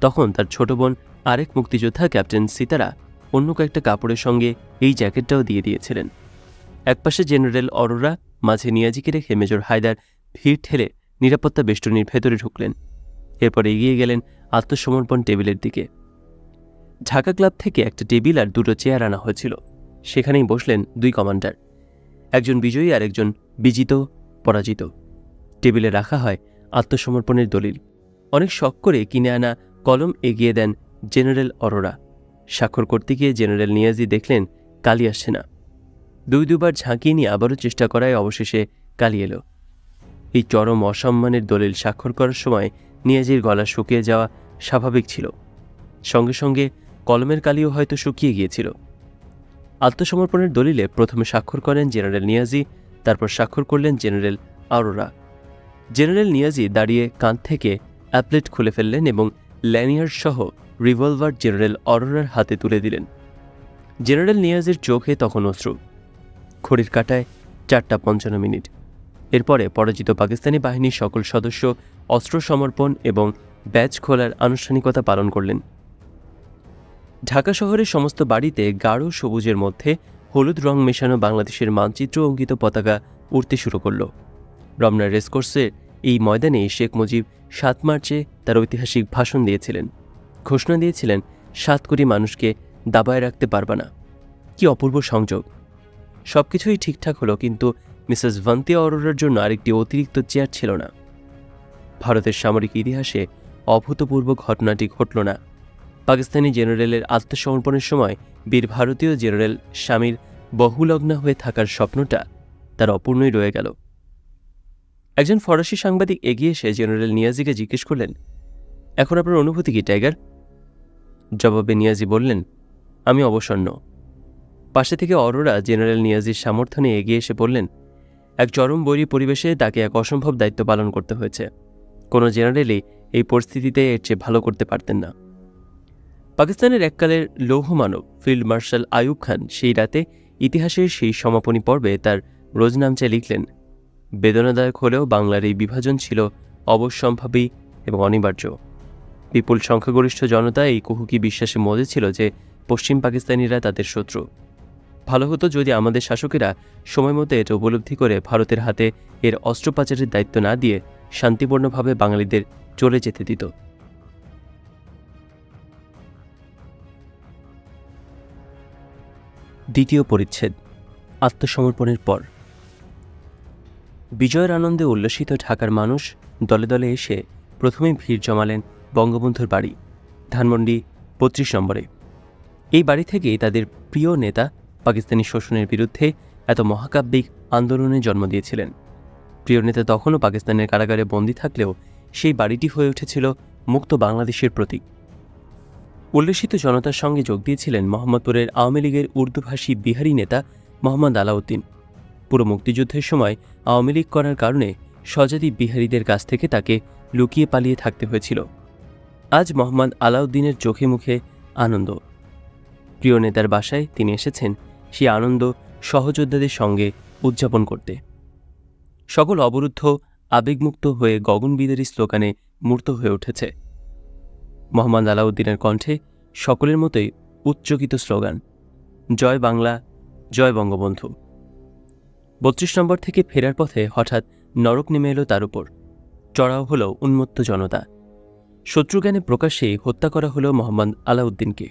তখন তার ছোট বোন আরেক মুক্তিযোদ্ধা ক্যাপ্টেন সিতারা অন্য কয়েকটা কাপড়ের সঙ্গে এই জ্যাকেটটাও দিয়ে দিয়েছিলেন। একপাশে জেনারেল অরোরা, মাঝে নিয়াজিকে রেখে মেজর হায়দার ভিড় ঠেলে নিরাপত্তা বেষ্টনীর ভেতরে ঢুকলেন। এরপর এগিয়ে গেলেন আত্মসমর্পণ টেবিলের দিকে। ঢাকা ক্লাব থেকে একটা টেবিল আর 2টো চেয়ার আনা হয়েছিল। সেখানেই বসলেন 2 কমান্ডার, একজন বিজয়ী আর একজন বিজিত পরাজিত। টেবিলে রাখা হয় আত্মসমর্পণের দলিল। অনেক শখ করে কিনে আনা কলম এগিয়ে দেন জেনারেল অরোরা। স্বাক্ষর করতে গিয়ে জেনারেল নিয়াজি দেখলেন কালি আসছে না। 2বার ঝাঁকিয়ে নিয়ে আবারও চেষ্টা করায় অবশেষে কালি এলো। এই চরম অসম্মানের দলিল স্বাক্ষর করার সময় নিয়াজির গলা শুকিয়ে যাওয়া স্বাভাবিক ছিল। সঙ্গে সঙ্গে কলমের কালিও হয়তো শুকিয়ে গিয়েছিল। আত্মসমর্পণের দলিলে প্রথমে স্বাক্ষর করেন জেনারেল নিয়াজি, তারপর স্বাক্ষর করলেন জেনারেল আরোরা। জেনারেল নিয়াজি দাঁড়িয়ে কাঁধ থেকে অ্যাপলেট খুলে ফেললেন এবং ল্যানিয়ার্ড সহ রিভলভার জেনারেল অরোরার হাতে তুলে দিলেন। জেনারেল নিয়াজির চোখে তখন অশ্রু। ঘড়ির কাঁটায় 4:55। এরপরে পরাজিত পাকিস্তানি বাহিনীর সকল সদস্য অস্ত্র সমর্পণ এবং ব্যাজ খোলার আনুষ্ঠানিকতা পালন করলেন। ঢাকা শহরের সমস্ত বাড়িতে গাঢ় সবুজের মধ্যে হলুদ রং মেশানো বাংলাদেশের মানচিত্র অঙ্কিত পতাকা উড়তে শুরু করল। রমনা রেসকোর্সের এই ময়দানে শেখ মুজিব 7 মার্চে তার ঐতিহাসিক ভাষণ দিয়েছিলেন। ঘোষণা দিয়েছিলেন 7 কোটি মানুষকে দাবায় রাখতে পারবা না। কি অপূর্ব সংযোগ! সবকিছুই ঠিকঠাক হলো, কিন্তু মিসেস ভান্তি অরোরার জন্য আরেকটি অতিরিক্ত চেয়ার ছিল না। ভারতের সামরিক ইতিহাসে অভূতপূর্ব ঘটনাটি ঘটল না। পাকিস্তানি জেনারেলের আত্মসমর্পণের সময় বীর ভারতীয় জেনারেল স্বামীর বহুলগ্না হয়ে থাকার স্বপ্নটা তার অপূর্ণই রয়ে গেল। একজন ফরাসি সাংবাদিক এগিয়ে এসে জেনারেল নিয়াজিকে জিজ্ঞেস করলেন, এখন আপনার অনুভূতি কি টাইগার? জবাবে নিয়াজি বললেন, আমি অবসন্ন। পাশে থেকে অরোরা জেনারেল নিয়াজির সমর্থনে এগিয়ে এসে বললেন, এক চরম বৈরী পরিবেশে তাকে এক অসম্ভব দায়িত্ব পালন করতে হয়েছে। কোনো জেনারেলই এই পরিস্থিতিতে এর চেয়ে ভালো করতে পারতেন না। পাকিস্তানের এককালের লৌহমানব ফিল্ড মার্শাল আইয়ুব খান সেই রাতে ইতিহাসের সেই সমাপনী পর্বে তার রোজনামচায় লিখলেন, বেদনাদায়ক হলেও বাংলার এই বিভাজন ছিল অবশ্যম্ভাবী এবং অনিবার্য। বিপুল সংখ্যাগরিষ্ঠ জনতা এই কুহুকি বিশ্বাসে মজে ছিল যে পশ্চিম পাকিস্তানিরা তাদের শত্রু। ভালো হতো যদি আমাদের শাসকেরা সময়মতো এটা উপলব্ধি করে ভারতের হাতে এর অস্ত্রোপচারের দায়িত্ব না দিয়ে শান্তিপূর্ণভাবে বাঙালিদের চলে যেতে দিত। দ্বিতীয় পরিচ্ছেদ, আত্মসমর্পণের পর। বিজয়ের আনন্দে উল্লসিত ঢাকার মানুষ দলে দলে এসে প্রথমেই ভিড় জমালেন বঙ্গবন্ধুর বাড়ি, ধানমন্ডি ৩২ নম্বরে। এই বাড়ি থেকেই তাদের প্রিয় নেতা পাকিস্তানি শোষণের বিরুদ্ধে এত মহাকাব্যিক আন্দোলনের জন্ম দিয়েছিলেন। প্রিয় নেতা তখনও পাকিস্তানের কারাগারে বন্দী থাকলেও সেই বাড়িটি হয়ে উঠেছিল মুক্ত বাংলাদেশের প্রতীক। উল্লেসিত জনতার সঙ্গে যোগ দিয়েছিলেন মোহাম্মদপুরের আওয়ামী লীগের উর্দুভাষী বিহারি নেতা মোহাম্মদ আলাউদ্দিন। পুরো মুক্তিযুদ্ধের সময় আওয়ামী লীগ করার কারণে স্বজাতি বিহারিদের কাছ থেকে তাকে লুকিয়ে পালিয়ে থাকতে হয়েছিল। আজ মোহাম্মদ আলাউদ্দিনের চোখে মুখে আনন্দ। প্রিয় নেতার বাসায় তিনি এসেছেন সেই আনন্দ সহযোদ্ধাদের সঙ্গে উদযাপন করতে। সকল অবরুদ্ধ আবেগমুক্ত হয়ে গগনবিদারী স্লোগানে মূর্ত হয়ে উঠেছে। মোহাম্মদ আলাউদ্দিনের কণ্ঠে সকলের মতোই উচ্চকিত স্লোগান, জয় বাংলা, জয় বঙ্গবন্ধু। ৩২ নম্বর থেকে ফেরার পথে হঠাৎ নরক নেমে এলো তার উপর। চড়াও হল উন্মত্ত জনতা। শত্রুজ্ঞানে প্রকাশ্যেই হত্যা করা হলো মোহাম্মদ আলাউদ্দিনকে।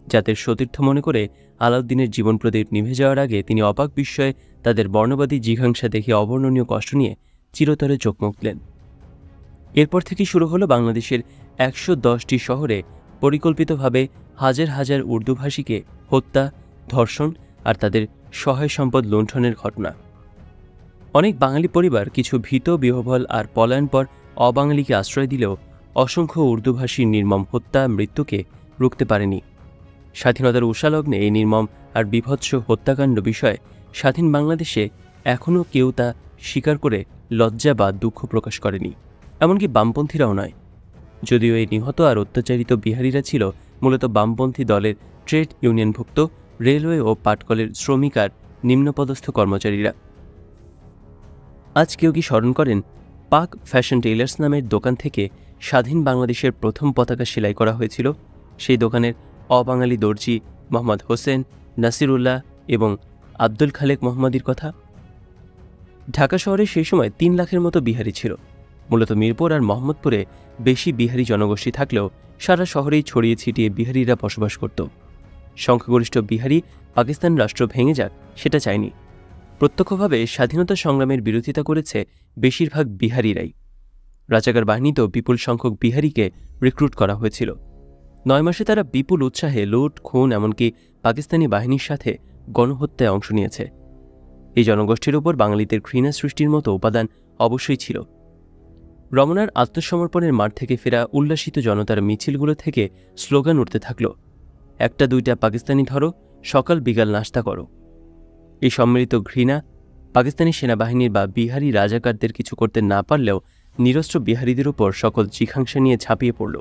জাতের সতীর্থ মনে করে আলাউদ্দিনের জীবন প্রদীপ নিভে যাওয়ার আগে তিনি অবাক বিস্ময়ে তাদের বর্ণবাদী জিঘাংসা দেখে অবর্ণনীয় কষ্ট নিয়ে চিরতরে চোখ মুছলেন। এরপর থেকে শুরু হলো বাংলাদেশের ১১০টি শহরে পরিকল্পিতভাবে হাজার হাজার উর্দুভাষীকে হত্যা, ধর্ষণ আর তাদের সহায় সম্পদ লুণ্ঠনের ঘটনা। অনেক বাঙালি পরিবার কিছু ভীত বিহ্বল আর পলায়নপর অবাঙালিকে আশ্রয় দিলেও অসংখ্য উর্দুভাষীর নির্মম হত্যা মৃত্যুকে রুখতে পারেনি। স্বাধীনতার উষালগ্নে এই নির্মম আর বিভৎস হত্যাকাণ্ড বিষয়ে স্বাধীন বাংলাদেশে এখনও কেউ তা স্বীকার করে লজ্জা বা দুঃখ প্রকাশ করেনি, এমনকি বামপন্থীরাও নয়। যদিও এই নিহত আর অত্যাচারিত বিহারিরা ছিল মূলত বামপন্থী দলের ট্রেড ইউনিয়নভুক্ত রেলওয়ে ও পাটকলের শ্রমিক আর নিম্নপদস্থ কর্মচারীরা। আজ কেউ কি স্মরণ করেন পাক ফ্যাশন টেইলার্স নামের দোকান থেকে স্বাধীন বাংলাদেশের প্রথম পতাকা সেলাই করা হয়েছিল? সেই দোকানের অবাঙালি দর্জি মোহাম্মদ হোসেন, নাসিরুল্লাহ এবং আব্দুল খালেক মোহাম্মদীর কথা। ঢাকা শহরে সেই সময় ৩ লাখের মতো বিহারি ছিল। মূলত মিরপুর আর মোহাম্মদপুরে বেশি বিহারি জনগোষ্ঠী থাকলেও সারা শহরেই ছড়িয়ে ছিটিয়ে বিহারিরা বসবাস করত। সংখ্যাগরিষ্ঠ বিহারি পাকিস্তান রাষ্ট্র ভেঙে যাক সেটা চায়নি। প্রত্যক্ষভাবে স্বাধীনতা সংগ্রামের বিরোধিতা করেছে বেশিরভাগ বিহারিরাই। রাজাকার বাহিনীতেও বিপুল সংখ্যক বিহারিকে রিক্রুট করা হয়েছিল। ৯ মাসে তারা বিপুল উৎসাহে লুট, খুন, এমনকি পাকিস্তানি বাহিনীর সাথে গণহত্যায় অংশ নিয়েছে। এই জনগোষ্ঠীর উপর বাঙালিদের ঘৃণা সৃষ্টির মতো উপাদান অবশ্যই ছিল। রমনার আত্মসমর্পণের মাঠ থেকে ফেরা উল্লাসিত জনতার মিছিলগুলো থেকে স্লোগান উঠতে থাকল, একটা দুইটা পাকিস্তানি ধরো, সকাল বিকাল নাস্তা করো। এই সম্মিলিত ঘৃণা পাকিস্তানি সেনাবাহিনীর বা বিহারি রাজাকারদের কিছু করতে না পারলেও নিরস্ত্র বিহারিদের উপর সকল জিঘাংসা নিয়ে ঝাঁপিয়ে পড়ল।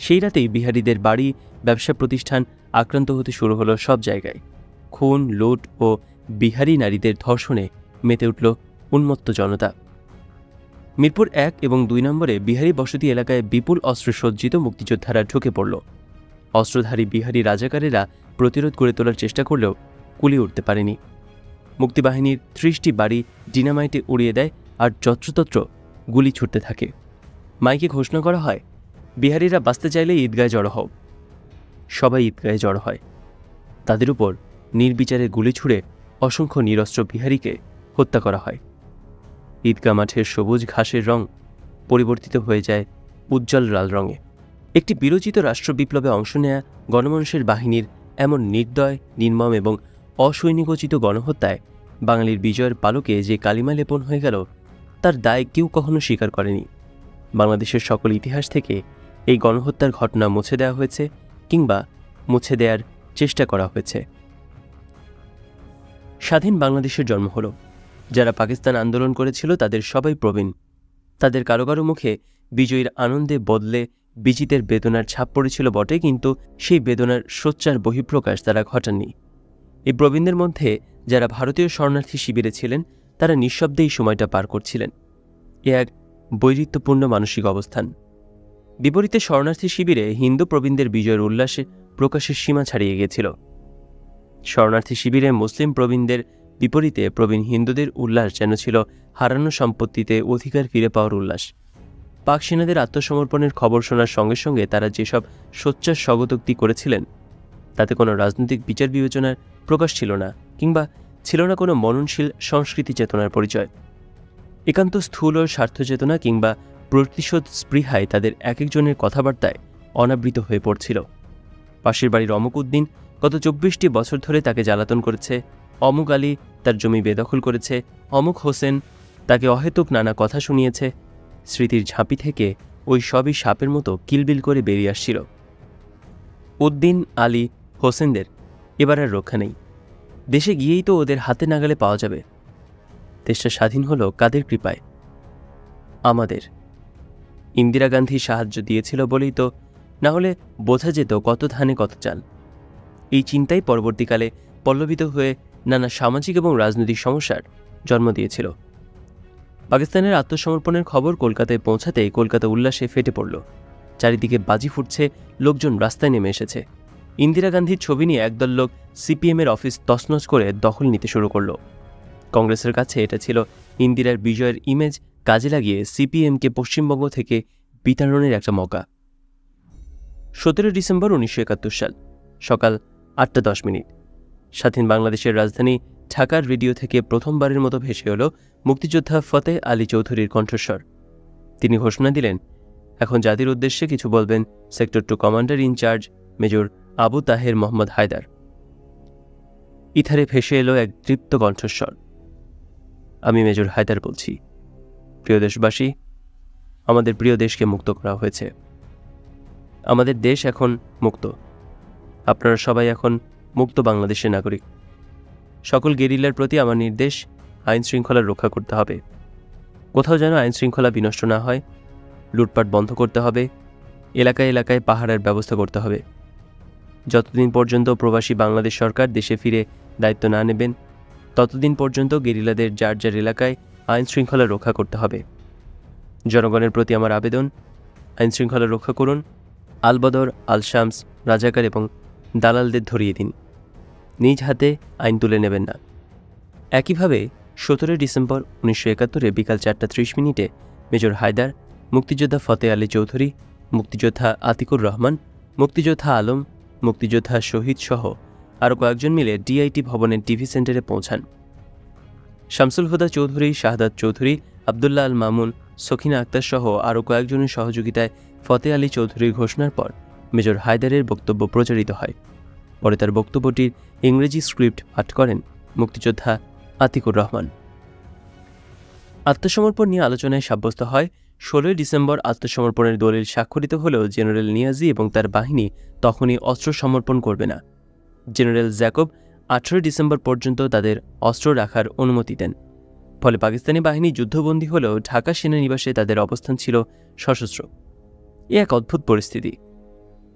সেই রাতেই বিহারিদের বাড়ি, ব্যবসা প্রতিষ্ঠান আক্রান্ত হতে শুরু হলো সব জায়গায়। খুন, লুট ও বিহারি নারীদের ধর্ষণে মেতে উঠল উন্মত্ত জনতা। মিরপুর ১ এবং ২ নম্বরে বিহারি বসতি এলাকায় বিপুল অস্ত্রসজ্জিত মুক্তিযোদ্ধারা ঢুকে পড়ল। অস্ত্রধারী বিহারি রাজাকারেরা প্রতিরোধ গড়ে তোলার চেষ্টা করলেও কুলিয়ে উঠতে পারেনি। মুক্তিবাহিনীর ৩০টি বাড়ি ডিনামাইটে উড়িয়ে দেয় আর যত্রতত্র গুলি ছুটতে থাকে। মাইকে ঘোষণা করা হয়, বিহারিরা বাঁচতে চাইলে ঈদগায় জড়ো হও। সবাই ঈদগায়ে জড়ো হয়। তাদের উপর নির্বিচারে গুলি ছুড়ে অসংখ্য নিরস্ত্র বিহারিকে হত্যা করা হয়। ঈদগাহ মাঠের সবুজ ঘাসের রং পরিবর্তিত হয়ে যায় উজ্জ্বল লাল রঙে। একটি বিরোচিত রাষ্ট্র বিপ্লবে অংশ নেয়া গণমানুষের বাহিনীর এমন নির্দয়, নির্মম এবং অসৈনিকোচিত গণহত্যায় বাঙালির বিজয়ের পালকে যে কালিমা লেপন হয়ে গেল তার দায় কেউ কখনো স্বীকার করেনি। বাংলাদেশের সকল ইতিহাস থেকে এই গণহত্যার ঘটনা মুছে দেওয়া হয়েছে কিংবা মুছে দেওয়ার চেষ্টা করা হয়েছে। স্বাধীন বাংলাদেশের জন্ম হলো। যারা পাকিস্তান আন্দোলন করেছিল তাদের সবাই প্রবীণ। তাদের কারো কারো মুখে বিজয়ীর আনন্দে বদলে বিজিতের বেদনার ছাপ পড়েছিল বটে, কিন্তু সেই বেদনার সোচ্চার বহিঃপ্রকাশ তারা ঘটাননি। এই প্রবীণদের মধ্যে যারা ভারতীয় শরণার্থী শিবিরে ছিলেন তারা নিঃশব্দেই সময়টা পার করছিলেন। এ এক বৈরিত্যপূর্ণ মানসিক অবস্থান। বিপরীতে শরণার্থী শিবিরে হিন্দু প্রবীণদের বিজয়ের উল্লাসে প্রকাশের সীমা ছাড়িয়ে গিয়েছিল। শরণার্থী শিবিরে মুসলিম প্রবীণদের বিপরীতে প্রবীণ হিন্দুদের উল্লাস যেন ছিল হারানো সম্পত্তিতে অধিকার ফিরে পাওয়ার উল্লাস। পাক সেনাদের আত্মসমর্পণের খবর শোনার সঙ্গে সঙ্গে তারা যেসব সোচ্চার স্বগতোক্তি করেছিলেন তাতে কোনো রাজনৈতিক বিচার বিবেচনার প্রকাশ ছিল না, কিংবা ছিল না কোনো মননশীল সংস্কৃতি চেতনার পরিচয়। একান্ত স্থূল স্বার্থচেতনা কিংবা প্রতিশোধ স্পৃহায় তাদের এক একজনের কথাবার্তায় অনাবৃত হয়ে পড়ছিল। পাশের বাড়ির অমুক উদ্দিন গত 24টি বছর ধরে তাকে জ্বালাতন করেছে, অমুক আলী তার জমি বেদখল করেছে, অমুক হোসেন তাকে অহেতুক নানা কথা শুনিয়েছে। স্মৃতির ঝাঁপি থেকে ওই সবই সাপের মতো কিলবিল করে বেরিয়ে আসছিল। উদ্দিন, আলী, হোসেনদের এবার আর রক্ষা নেই। দেশে গিয়েই তো ওদের হাতে নাগালে পাওয়া যাবে। দেশটা স্বাধীন হলো কাদের কৃপায়? আমাদের। ইন্দিরা গান্ধী সাহায্য দিয়েছিল বলেই তো, না হলে বোঝা যেত কত ধানে কত চাল। এই চিন্তাই পরবর্তীকালে পল্লবিত হয়ে নানা সামাজিক এবং রাজনৈতিক সমস্যার জন্ম দিয়েছিল। পাকিস্তানের আত্মসমর্পণের খবর কলকাতায় পৌঁছাতেই কলকাতা উল্লাসে ফেটে পড়ল। চারিদিকে বাজি ফুটছে, লোকজন রাস্তায় নেমে এসেছে। ইন্দিরা গান্ধীর ছবি নিয়ে একদল লোক সিপিএমের অফিস তছনছ করে দখল নিতে শুরু করল। কংগ্রেসের কাছে এটা ছিল ইন্দিরার বিজয়ের ইমেজ কাজে লাগিয়ে সিপিএমকে পশ্চিমবঙ্গ থেকে বিতাড়নের একটা মৌকা। 17 ডিসেম্বর 1971 সাল, সকাল 8:10। স্বাধীন বাংলাদেশের রাজধানী ঢাকার রেডিও থেকে প্রথমবারের মতো ভেসে এলো মুক্তিযোদ্ধা ফতেহ আলী চৌধুরীর কণ্ঠস্বর। তিনি ঘোষণা দিলেন, এখন জাতির উদ্দেশ্যে কিছু বলবেন sector 2 commander in charge Major Abu Taher Mohammad Haider. ইথারে ভেসে এলো এক তৃপ্ত কণ্ঠস্বর। আমি মেজর হায়দার বলছি। প্রিয় দেশবাসী, আমাদের প্রিয় দেশকে মুক্ত করা হয়েছে। আমাদের দেশ এখন মুক্ত। আপনারা সবাই এখন মুক্ত বাংলাদেশের নাগরিক। সকল গেরিলার প্রতি আমার নির্দেশ, আইন শৃঙ্খলা রক্ষা করতে হবে। কোথাও যেন আইন শৃঙ্খলা বিনষ্ট না হয়। লুটপাট বন্ধ করতে হবে। এলাকায় এলাকায় পাহারার ব্যবস্থা করতে হবে। যতদিন পর্যন্ত প্রবাসী বাংলাদেশ সরকার দেশে ফিরে দায়িত্ব না নেবেন ততদিন পর্যন্ত গেরিলাদের যার যার এলাকায় আইন শৃঙ্খলা রক্ষা করতে হবে। জনগণের প্রতি আমার আবেদন, আইন শৃঙ্খলা রক্ষা করুন। আলবদর, আল শামস, রাজাকার এবং দালালদের ধরিয়ে দিন। নিজ হাতে আইন তুলে নেবেন না। একইভাবে 17 ডিসেম্বর 1971 বিকাল 4:30 মেজর হায়দার, মুক্তিযোদ্ধা ফতেহ আলী চৌধুরী, মুক্তিযোদ্ধা আতিকুর রহমান, মুক্তিযোদ্ধা আলম, মুক্তিযোদ্ধা শহীদ সহ আরও কয়েকজন মিলে ডিআইটি ভবনের টিভি সেন্টারে পৌঁছান। শামসুল হুদা চৌধুরী, শাহাদাত চৌধুরী, আবদুল্লাহ আল মামুন, সখিনা আক্তার সহ আরও কয়েকজনের সহযোগিতায় ফতেহ আলী চৌধুরীর ঘোষণার পর মেজর হায়দারের বক্তব্য প্রচারিত হয়। পরে তার বক্তব্যটির ইংরেজি স্ক্রিপ্ট পাঠ করেন মুক্তিযোদ্ধা আতিকুর রহমান। আত্মসমর্পণ নিয়ে আলোচনায় সাব্যস্ত হয় 16 ডিসেম্বর আত্মসমর্পণের দলিল স্বাক্ষরিত হলেও জেনারেল নিয়াজি এবং তার বাহিনী তখনই অস্ত্র সমর্পণ করবে না। জেনারেল জ্যাকব 18 ডিসেম্বর পর্যন্ত তাদের অস্ত্র রাখার অনুমতি দেন। ফলে পাকিস্তানি বাহিনী যুদ্ধবন্দী হলেও ঢাকা সেনানিবাসে তাদের অবস্থান ছিল সশস্ত্র। এ এক অদ্ভুত পরিস্থিতি।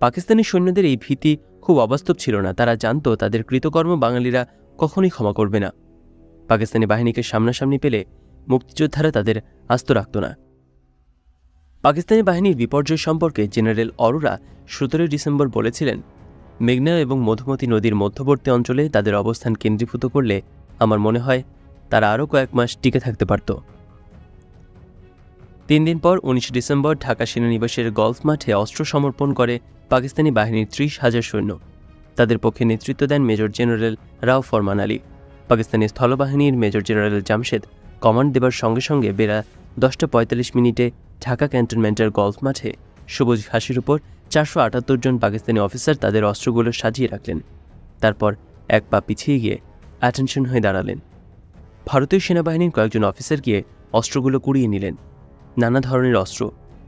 পাকিস্তানি সৈন্যদের এই ভীতি খুব অবাস্তব ছিল না। তারা জানত তাদের কৃতকর্ম বাঙালিরা কখনোই ক্ষমা করবে না। পাকিস্তানি বাহিনীকে সামনাসামনি পেলে মুক্তিযোদ্ধারা তাদের আস্ত রাখত না। পাকিস্তানি বাহিনীর বিপর্যয় সম্পর্কে জেনারেল অরোরা 17 ডিসেম্বর বলেছিলেন, মেঘনা এবং মধুমতি নদীর মধ্যবর্তী অঞ্চলে তাদের অবস্থান কেন্দ্রীভূত করলে আমার মনে হয় তারা আরও কয়েক মাস টিকে থাকতে পারত। 3 দিন পর 19 ডিসেম্বর ঢাকা সেনানিবাসের গলফ মাঠে অস্ত্র সমর্পণ করে পাকিস্তানি বাহিনীর 30,000 সৈন্য। তাদের পক্ষে নেতৃত্ব দেন মেজর জেনারেল রাও ফরমান আলী। পাকিস্তানি স্থলবাহিনীর মেজর জেনারেল জামশেদ কমান্ড দেবার সঙ্গে সঙ্গে বেলা 10:45 ঢাকা ক্যান্টনমেন্টের গলফ মাঠে সবুজ ঘাসের উপর 478 জন পাকিস্তানি অফিসার তাদের অস্ত্রগুলো সাজিয়ে রাখলেন। তারপর এক পা পিছিয়ে গিয়ে অ্যাটেনশন হয়ে দাঁড়ালেন। ভারতীয় সেনাবাহিনীর কয়েকজন অফিসার গিয়ে অস্ত্রগুলো কুড়িয়ে নিলেন। নানা ধরনের অস্ত্র,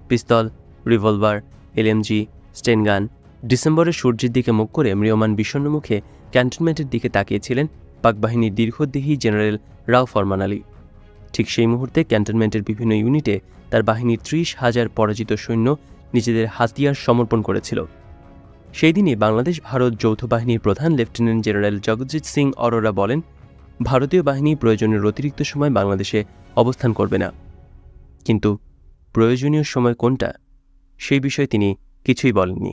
পিস্তল, রিভলভার, এলএমজি, স্টেনগান। ডিসেম্বরের সূর্যের দিকে মুখ করে ম্রিয়মান বিষণ্ণ মুখে ক্যান্টনমেন্টের দিকে তাকিয়েছিলেন পাক বাহিনীর দীর্ঘদেহী জেনারেল রাও ফরমান আলী। ঠিক সেই মুহূর্তে ক্যান্টনমেন্টের বিভিন্ন ইউনিটে তার বাহিনীর 30,000 পরাজিত সৈন্য নিজেদের হাতিয়ার সমর্পণ করেছিল। সেই দিনই বাংলাদেশ ভারত যৌথ বাহিনীর প্রধান লেফটেন্যান্ট জেনারেল জগজিৎ সিং অরোরা বলেন, ভারতীয় বাহিনী প্রয়োজনের অতিরিক্ত সময় বাংলাদেশে অবস্থান করবে না। কিন্তু প্রয়োজনীয় সময় কোনটা, সেই বিষয়ে তিনি কিছুই বলেননি।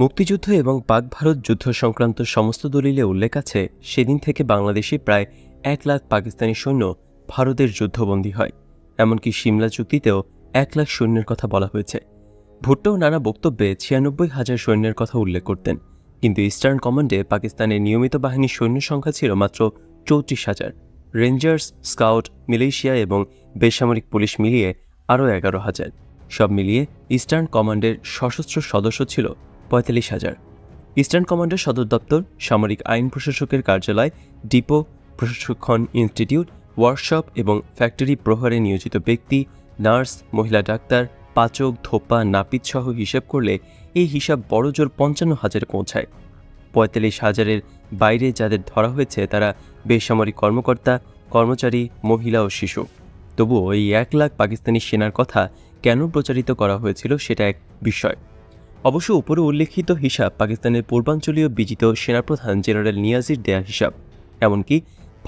মুক্তিযুদ্ধ এবং পাক ভারত যুদ্ধ সংক্রান্ত সমস্ত দলিলে উল্লেখ আছে, সেদিন থেকে বাংলাদেশে প্রায় 1 লাখ পাকিস্তানি সৈন্য ভারতের যুদ্ধবন্দী হয়। এমনকি সিমলা চুক্তিতেও 1 লাখ সৈন্যের কথা বলা হয়েছে। ভুট্টো নানা বক্তব্যে 96,000 সৈন্যের কথা উল্লেখ করতেন, কিন্তু ইস্টার্ন কমান্ডে পাকিস্তানের নিয়মিত বাহিনীর সৈন্য সংখ্যা ছিল মাত্র 34,000। রেঞ্জার্স, স্কাউট, মিলিশিয়া এবং বেসামরিক পুলিশ মিলিয়ে আরও 11,000। সব মিলিয়ে ইস্টার্ন কমান্ডের সশস্ত্র সদস্য ছিল 45,000। ইস্টার্ন কমান্ডের সদর দপ্তর, সামরিক আইন প্রশাসকের কার্যালয়, ডিপো, প্রশিক্ষণ ইনস্টিটিউট, ওয়ার্কশপ এবং ফ্যাক্টরি প্রহরে নিয়োজিত ব্যক্তি, নার্স, মহিলা ডাক্তার, পাচক, ধোপা, নাপিত সহ হিসেব করলে এই হিসাব বড়জোর 55,000 পৌঁছায়। 45,000-এর বাইরে যাদের ধরা হয়েছে তারা বেসামরিক কর্মকর্তা, কর্মচারী, মহিলা ও শিশু। তবুও এই 1 লাখ পাকিস্তানি সেনার কথা কেন প্রচারিত করা হয়েছিল সেটা এক বিষয়। অবশ্য উপরে উল্লেখিত হিসাব পাকিস্তানের পূর্বাঞ্চলীয় বিজিত সেনাপ্রধান জেনারেল নিয়াজির দেয়া হিসাব। এমনকি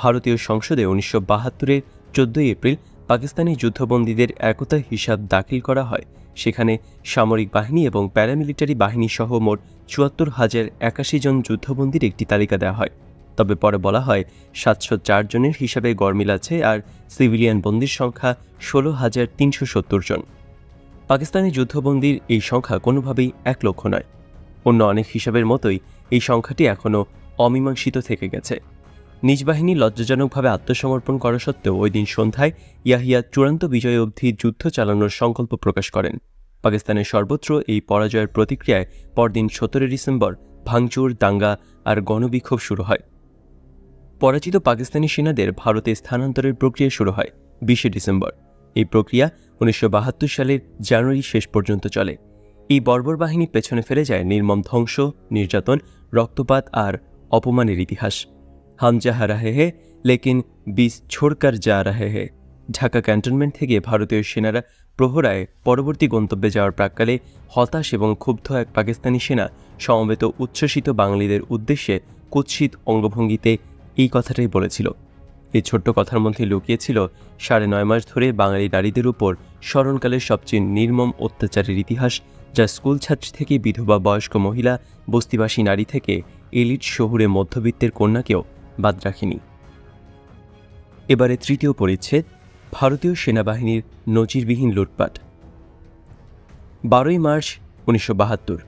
ভারতীয় সংসদে 1972-এর 14 এপ্রিল পাকিস্তানি যুদ্ধবন্দীদের একতা হিসাব দাখিল করা হয়। সেখানে সামরিক বাহিনী এবং প্যারামিলিটারি বাহিনী সহ মোট 74,081 জন যুদ্ধবন্দীর একটি তালিকা দেওয়া হয়। তবে পরে বলা হয় 704 জনের হিসাবে গরমিল আছে, আর সিভিলিয়ান বন্দীর সংখ্যা 16,370 জন। পাকিস্তানি যুদ্ধবন্দীর এই সংখ্যা কোনোভাবেই 1 লক্ষ নয়। অন্য অনেক হিসাবের মতোই এই সংখ্যাটি এখনও অমীমাংসিত থেকে গেছে। নিজ বাহিনী লজ্জাজনকভাবে আত্মসমর্পণ করা সত্ত্বেও ওই দিন সন্ধ্যায় ইয়াহিয়া চূড়ান্ত বিজয় অবধি যুদ্ধ চালানোর সংকল্প প্রকাশ করেন। পাকিস্তানের সর্বত্র এই পরাজয়ের প্রতিক্রিয়ায় পরদিন 17 ডিসেম্বর ভাঙচুর, দাঙ্গা আর গণবিক্ষোভ শুরু হয়। পরাজিত পাকিস্তানি সেনাদের ভারতে স্থানান্তরের প্রক্রিয়া শুরু হয় 20 ডিসেম্বর। এই প্রক্রিয়া 1972 সালের জানুয়ারি শেষ পর্যন্ত চলে। এই বর্বর বাহিনী পেছনে ফেলে যায় নির্মম ধ্বংস, নির্যাতন, রক্তপাত আর অপমানের ইতিহাস। হাম যাহা রাহে হে লেকিন বিষ ছোড়কর যা রাহে হে। ঢাকা ক্যান্টনমেন্ট থেকে ভারতীয় সেনারা প্রহরায় পরবর্তী গন্তব্যে যাওয়ার প্রাক্কালে হতাশ এবং ক্ষুব্ধ এক পাকিস্তানি সেনা সমবেত উচ্ছ্বসিত বাঙালিদের উদ্দেশ্যে কুৎসিত অঙ্গভঙ্গিতে এই কথাটাই বলেছিল। এই ছোট্ট কথার মধ্যে লুকিয়েছিল 9.5 মাস ধরে বাঙালি নারীদের উপর স্মরণকালের সবচেয়ে নির্মম অত্যাচারের ইতিহাস, যা স্কুল ছাত্রী থেকে বিধবা বয়স্ক মহিলা, বস্তিবাসী নারী থেকে এলিট শহুরে মধ্যবিত্তের কন্যাকেও বাদ রাখেনি। এবারে তৃতীয় পরিচ্ছেদ, ভারতীয় সেনাবাহিনীর নজিরবিহীন লুটপাট। 12 মার্চ 1972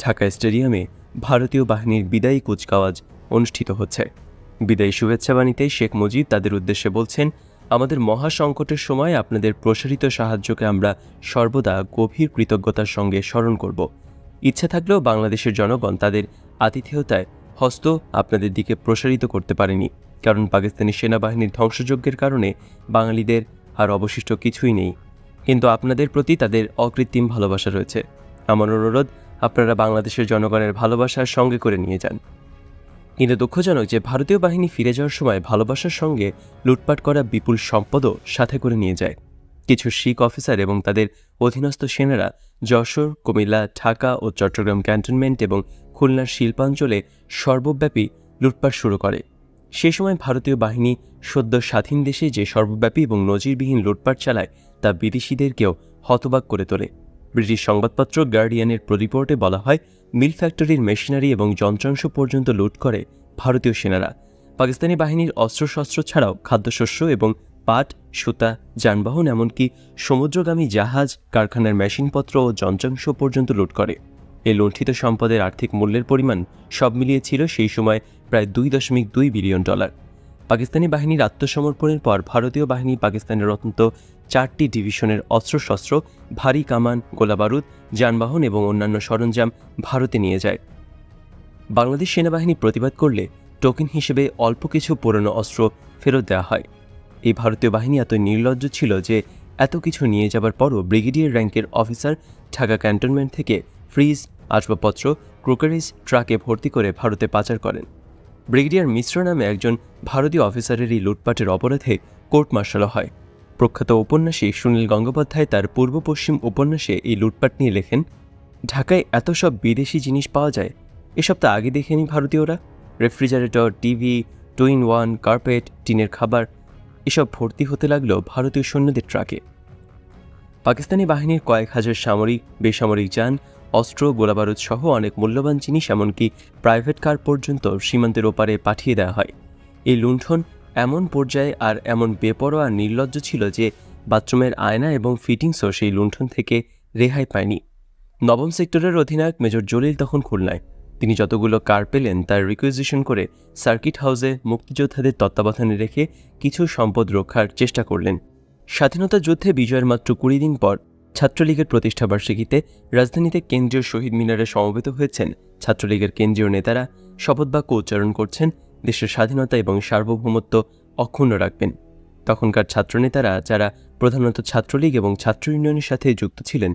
ঢাকা স্টেডিয়ামে ভারতীয় বাহিনীর বিদায়ী কুচকাওয়াজ অনুষ্ঠিত হচ্ছে। বিদায়ী শুভেচ্ছাবাণীতে শেখ মুজিব তাদের উদ্দেশ্যে বলছেন, আমাদের মহাসংকটের সময় আপনাদের প্রসারিত সাহায্যকে আমরা সর্বদা গভীর কৃতজ্ঞতার সঙ্গে স্মরণ করব। ইচ্ছা থাকলেও বাংলাদেশের জনগণ তাদের আতিথেয়তায় হস্ত আপনাদের দিকে প্রসারিত করতে পারেনি, কারণ পাকিস্তানি সেনাবাহিনীর ধ্বংসযজ্ঞের কারণে বাঙালিদের আর অবশিষ্ট কিছুই নেই। কিন্তু আপনাদের প্রতি তাদের অকৃত্রিম ভালোবাসা রয়েছে। আমার অনুরোধ, আপনারা বাংলাদেশের জনগণের ভালোবাসার সঙ্গে করে নিয়ে যান। কিন্তু দুঃখজনক যে ভারতীয় বাহিনী ফিরে যাওয়ার সময় ভালোবাসার সঙ্গে লুটপাট করা বিপুল সম্পদও সাথে করে নিয়ে যায়। কিছু শিখ অফিসার এবং তাদের অধীনস্থ সেনারা যশোর, কুমিল্লা, ঢাকা ও চট্টগ্রাম ক্যান্টনমেন্ট এবং খুলনার শিল্পাঞ্চলে সর্বব্যাপী লুটপাট শুরু করে। সে সময় ভারতীয় বাহিনী সদ্য স্বাধীন দেশে যে সর্বব্যাপী এবং নজিরবিহীন লুটপাট চালায় তা বিদেশিদেরকেও হতবাক করে তোলে। ব্রিটিশ সংবাদপত্র গার্ডিয়ানের রিপোর্টে বলা হয়, মিল ফ্যাক্টরির মেশিনারি এবং যন্ত্রাংশ পর্যন্ত লুট করে ভারতীয় সেনারা। পাকিস্তানি বাহিনীর অস্ত্রশস্ত্র ছাড়াও খাদ্যশস্য এবং পাট, সুতা, যানবাহন, এমনকি সমুদ্রগামী জাহাজ, কারখানার মেশিনপত্র ও যন্ত্রাংশ পর্যন্ত লুট করে। এই লুণ্ঠিত সম্পদের আর্থিক মূল্যের পরিমাণ সব মিলিয়ে ছিল সেই সময় প্রায় $2.2 বিলিয়ন। পাকিস্তানি বাহিনীর আত্মসমর্পণের পর ভারতীয় বাহিনী পাকিস্তানের অন্তত 4টি ডিভিশনের অস্ত্রশস্ত্র, ভারী কামান, গোলাবারুদ, যানবাহন এবং অন্যান্য সরঞ্জাম ভারতে নিয়ে যায়। বাংলাদেশ সেনাবাহিনী প্রতিবাদ করলে টোকেন হিসেবে অল্প কিছু পুরনো অস্ত্র ফেরত দেওয়া হয়। এই ভারতীয় বাহিনী এত নির্লজ্জ ছিল যে এত কিছু নিয়ে যাবার পরও ব্রিগেডিয়ার র্যাঙ্কের অফিসার ঢাকা ক্যান্টনমেন্ট থেকে ফ্রিজ, আসবাবপত্র, ক্রোকারিজ ট্রাকে ভর্তি করে ভারতে পাচার করেন। ব্রিগেডিয়ার মিশ্র নামে একজন ভারতীয় অফিসারের এই লুটপাটের অপরাধে কোর্ট মার্শালও হয়। প্রখ্যাত ঔপন্যাসিক সুনীল গঙ্গোপাধ্যায় তার পূর্ব পশ্চিম উপন্যাসে এই লুটপাট নিয়ে লেখেন, ঢাকায় এত সব বিদেশি জিনিস পাওয়া যায়, এসব তো আগে দেখেনি ভারতীয়রা। রেফ্রিজারেটর, টিভি, 2-in-1, কার্পেট, টিনের খাবার, এসব ভর্তি হতে লাগলো ভারতীয় সৈন্যদের ট্রাকে। পাকিস্তানি বাহিনীর কয়েক হাজার সামরিক, বেসামরিক যান, অস্ত্র, গোলাবারুদ সহ অনেক মূল্যবান জিনিস, এমনকি প্রাইভেট কার পর্যন্ত সীমান্তের ওপারে পাঠিয়ে দেওয়া হয়। এই লুণ্ঠন এমন পর্যায়ে আর এমন বেপরোয়া নির্লজ্জ ছিল যে বাথরুমের আয়না এবং ফিটিংসও সেই লুণ্ঠন থেকে রেহাই পায়নি। নবম সেক্টরের অধিনায়ক মেজর জলিল তখন খুলনায়। তিনি যতগুলো কার পেলেন তার রিকুইজিশন করে সার্কিট হাউসে মুক্তিযোদ্ধাদের তত্ত্বাবধানে রেখে কিছু সম্পদ রক্ষার চেষ্টা করলেন। স্বাধীনতা যুদ্ধে বিজয়ের মাত্র 20 দিন পর ছাত্রলীগের প্রতিষ্ঠাবার্ষিকীতে রাজধানীতে কেন্দ্রীয় শহীদ মিনারে সমবেত হয়েছেন ছাত্রলীগের কেন্দ্রীয় নেতারা। শপথবাক্য উচ্চারণ করছেন দেশের স্বাধীনতা এবং সার্বভৌমত্ব অক্ষুণ্ণ রাখবেন। তখনকার ছাত্রনেতারা, যারা প্রধানত ছাত্রলীগ এবং ছাত্র ইউনিয়নের সাথে যুক্ত ছিলেন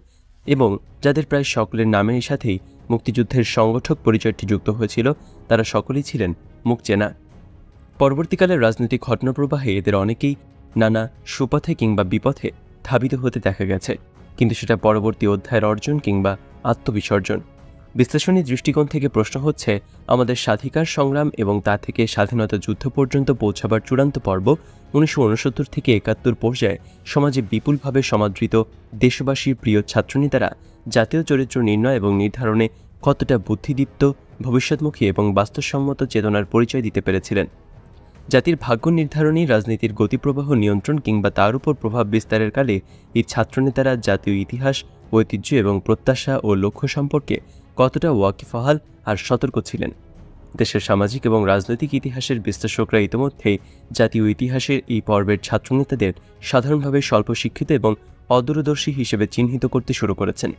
এবং যাদের প্রায় সকলের নামের সাথেই মুক্তিযুদ্ধের সংগঠক পরিচয়টি যুক্ত হয়েছিল, তারা সকলেই ছিলেন মুখ চেনা। পরবর্তীকালের রাজনৈতিক ঘটনাপ্রবাহে এদের অনেকেই নানা সুপথে কিংবা বিপথে ধাবিত হতে দেখা গেছে, কিন্তু সেটা পরবর্তী অধ্যায়ের অর্জন কিংবা আত্মবিসর্জন। বিশ্লেষণী দৃষ্টিকোণ থেকে প্রশ্ন হচ্ছে, আমাদের স্বাধিকার সংগ্রাম এবং তা থেকে স্বাধীনতা যুদ্ধ পর্যন্ত পৌঁছাবার চূড়ান্ত পর্ব 1969 থেকে 71 পর্যায়ে সমাজে বিপুলভাবে সমাদৃত দেশবাসীর প্রিয় ছাত্রনেতারা জাতীয় চরিত্র নির্ণয় এবং নির্ধারণে কতটা বুদ্ধিদীপ্ত, ভবিষ্যৎমুখী এবং বাস্তবসম্মত চেতনার পরিচয় দিতে পেরেছিলেন। জাতির ভাগ্য নির্ধারণী, রাজনীতির গতিপ্রবাহ নিয়ন্ত্রণ কিংবা তার উপর প্রভাব বিস্তারের কালে এই ছাত্রনেতারা জাতীয় ইতিহাস, ঐতিহ্য এবং প্রত্যাশা ও লক্ষ্য সম্পর্কে কতটা ওয়াকিফাহাল আর সতর্ক ছিলেন। দেশের সামাজিক এবং রাজনৈতিক ইতিহাসের বিশ্লেষকরা ইতিমধ্যেই জাতীয় ইতিহাসের এই পর্বের ছাত্রনেতাদের সাধারণভাবে স্বল্প শিক্ষিত এবং অদূরদর্শী হিসেবে চিহ্নিত করতে শুরু করেছেন।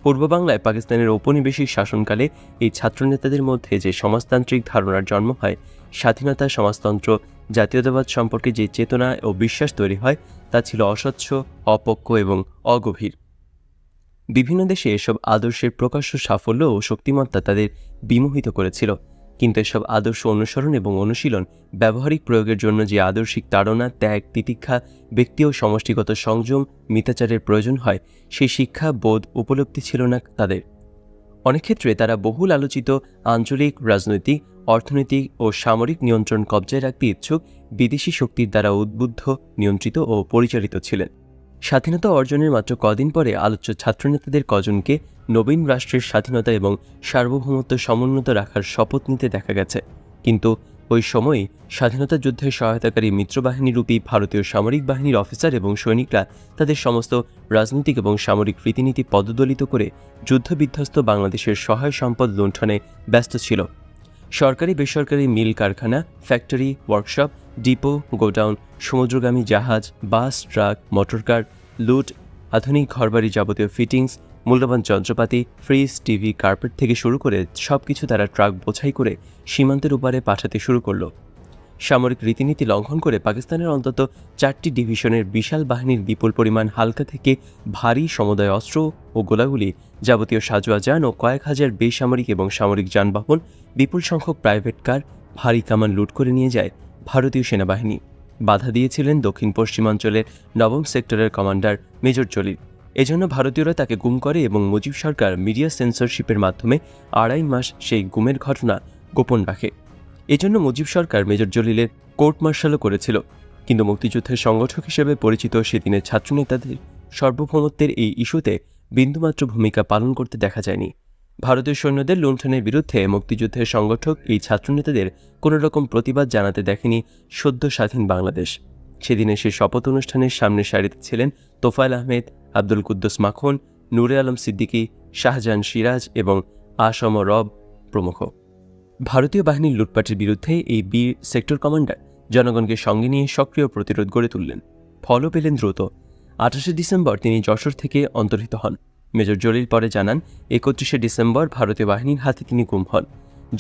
পূর্ব বাংলায় পাকিস্তানের ঔপনিবেশিক শাসনকালে এই ছাত্রনেতাদের মধ্যে যে সমাজতান্ত্রিক ধারণার জন্ম হয়, স্বাধীনতা, সমাজতন্ত্র, জাতীয়তাবাদ সম্পর্কে যে চেতনা ও বিশ্বাস তৈরি হয়, তা ছিল অস্বচ্ছ, অপক্ষ এবং অগভীর। বিভিন্ন দেশে এসব আদর্শের প্রকাশ্য সাফল্য ও শক্তিমত্তা তাদের বিমোহিত করেছিল, কিন্তু এসব আদর্শ অনুসরণ এবং অনুশীলন ব্যবহারিক প্রয়োগের জন্য যে আদর্শিক তাড়না, ত্যাগ, তিতিক্ষা, ব্যক্তি ও সমষ্টিগত সংযম, মিতাচারের প্রয়োজন হয়, সেই শিক্ষা, বোধ, উপলব্ধি ছিল না তাদের। অনেক ক্ষেত্রে তারা বহুল আলোচিত আঞ্চলিক, রাজনৈতিক, অর্থনৈতিক ও সামরিক নিয়ন্ত্রণ কবজায় রাখতে ইচ্ছুক বিদেশি শক্তির দ্বারা উদ্বুদ্ধ, নিয়ন্ত্রিত ও পরিচালিত ছিলেন। স্বাধীনতা অর্জনের মাত্র কদিন পরে আলোচ্য ছাত্রনেতাদের কজনকে নবীন রাষ্ট্রের স্বাধীনতা এবং সার্বভৌমত্ব সমুন্নত রাখার শপথ নিতে দেখা গেছে, কিন্তু ওই সময়ই স্বাধীনতা যুদ্ধে সহায়তাকারী মিত্রবাহিনীরূপী ভারতীয় সামরিক বাহিনীর অফিসার এবং সৈনিকরা তাদের সমস্ত রাজনৈতিক এবং সামরিক রীতিনীতি পদদলিত করে যুদ্ধবিধ্বস্ত বাংলাদেশের সহায় সম্পদ লুণ্ঠনে ব্যস্ত ছিল। সরকারি, বেসরকারি মিল, কারখানা, ফ্যাক্টরি, ওয়ার্কশপ, ডিপো, গোডাউন, সমুদ্রগামী জাহাজ, বাস, ট্রাক, মোটরকার, লুট, আধুনিক ঘরবাড়ি যাবতীয় ফিটিংস, মূল্যবান যন্ত্রপাতি, ফ্রিজ, টিভি, কার্পেট থেকে শুরু করে সবকিছু তারা ট্রাক বোঝাই করে সীমান্তের ওপারে পাঠাতে শুরু করল। সামরিক রীতিনীতি লঙ্ঘন করে পাকিস্তানের অন্তত 4টি ডিভিশনের বিশাল বাহিনীর বিপুল পরিমাণ হালকা থেকে ভারী সমুদায় অস্ত্র ও গোলাগুলি, যাবতীয় সাজোয়া যান ও কয়েক হাজার বেসামরিক এবং সামরিক যানবাহন, বিপুল সংখ্যক প্রাইভেট কার, ভারী কামান লুট করে নিয়ে যায় ভারতীয় সেনাবাহিনী। বাধা দিয়েছিলেন দক্ষিণ পশ্চিমাঞ্চলের নবম সেক্টরের কমান্ডার মেজর জলিল। এজন্য ভারতীয়রা তাকে গুম করে এবং মুজিব সরকার মিডিয়া সেন্সরশিপের মাধ্যমে 2.5 মাস সেই গুমের ঘটনা গোপন রাখে। এজন্য মুজিব সরকার মেজর জলিলের কোর্ট মার্শালও করেছিল, কিন্তু মুক্তিযুদ্ধের সংগঠক হিসেবে পরিচিত সেদিনের ছাত্রনেতাদের সার্বভৌমত্বের এই ইস্যুতে বিন্দুমাত্র ভূমিকা পালন করতে দেখা যায়নি। ভারতীয় সৈন্যদের লুণ্ঠনের বিরুদ্ধে মুক্তিযুদ্ধের সংগঠক এই ছাত্রনেতাদের কোনো রকম প্রতিবাদ জানাতে দেখেনি সদ্য স্বাধীন বাংলাদেশ। সেদিনে সে শপথ অনুষ্ঠানের সামনের সারিতে ছিলেন তোফায়েল আহমেদ, আব্দুল কুদ্দুস মাখন, নূরে আলম সিদ্দিকী, শাহজাহান সিরাজ এবং আসম রব প্রমুখ। ভারতীয় বাহিনীর লুটপাটের বিরুদ্ধে এই বীর সেক্টর কমান্ডার জনগণকে সঙ্গে নিয়ে সক্রিয় প্রতিরোধ গড়ে তুললেন। ফলও পেলেন দ্রুত। 28 ডিসেম্বর তিনি যশোর থেকে অন্তর্হিত হন। মেজর জলিল পরে জানান, 31 ডিসেম্বর ভারতীয় বাহিনীর হাতে তিনি গুম হন।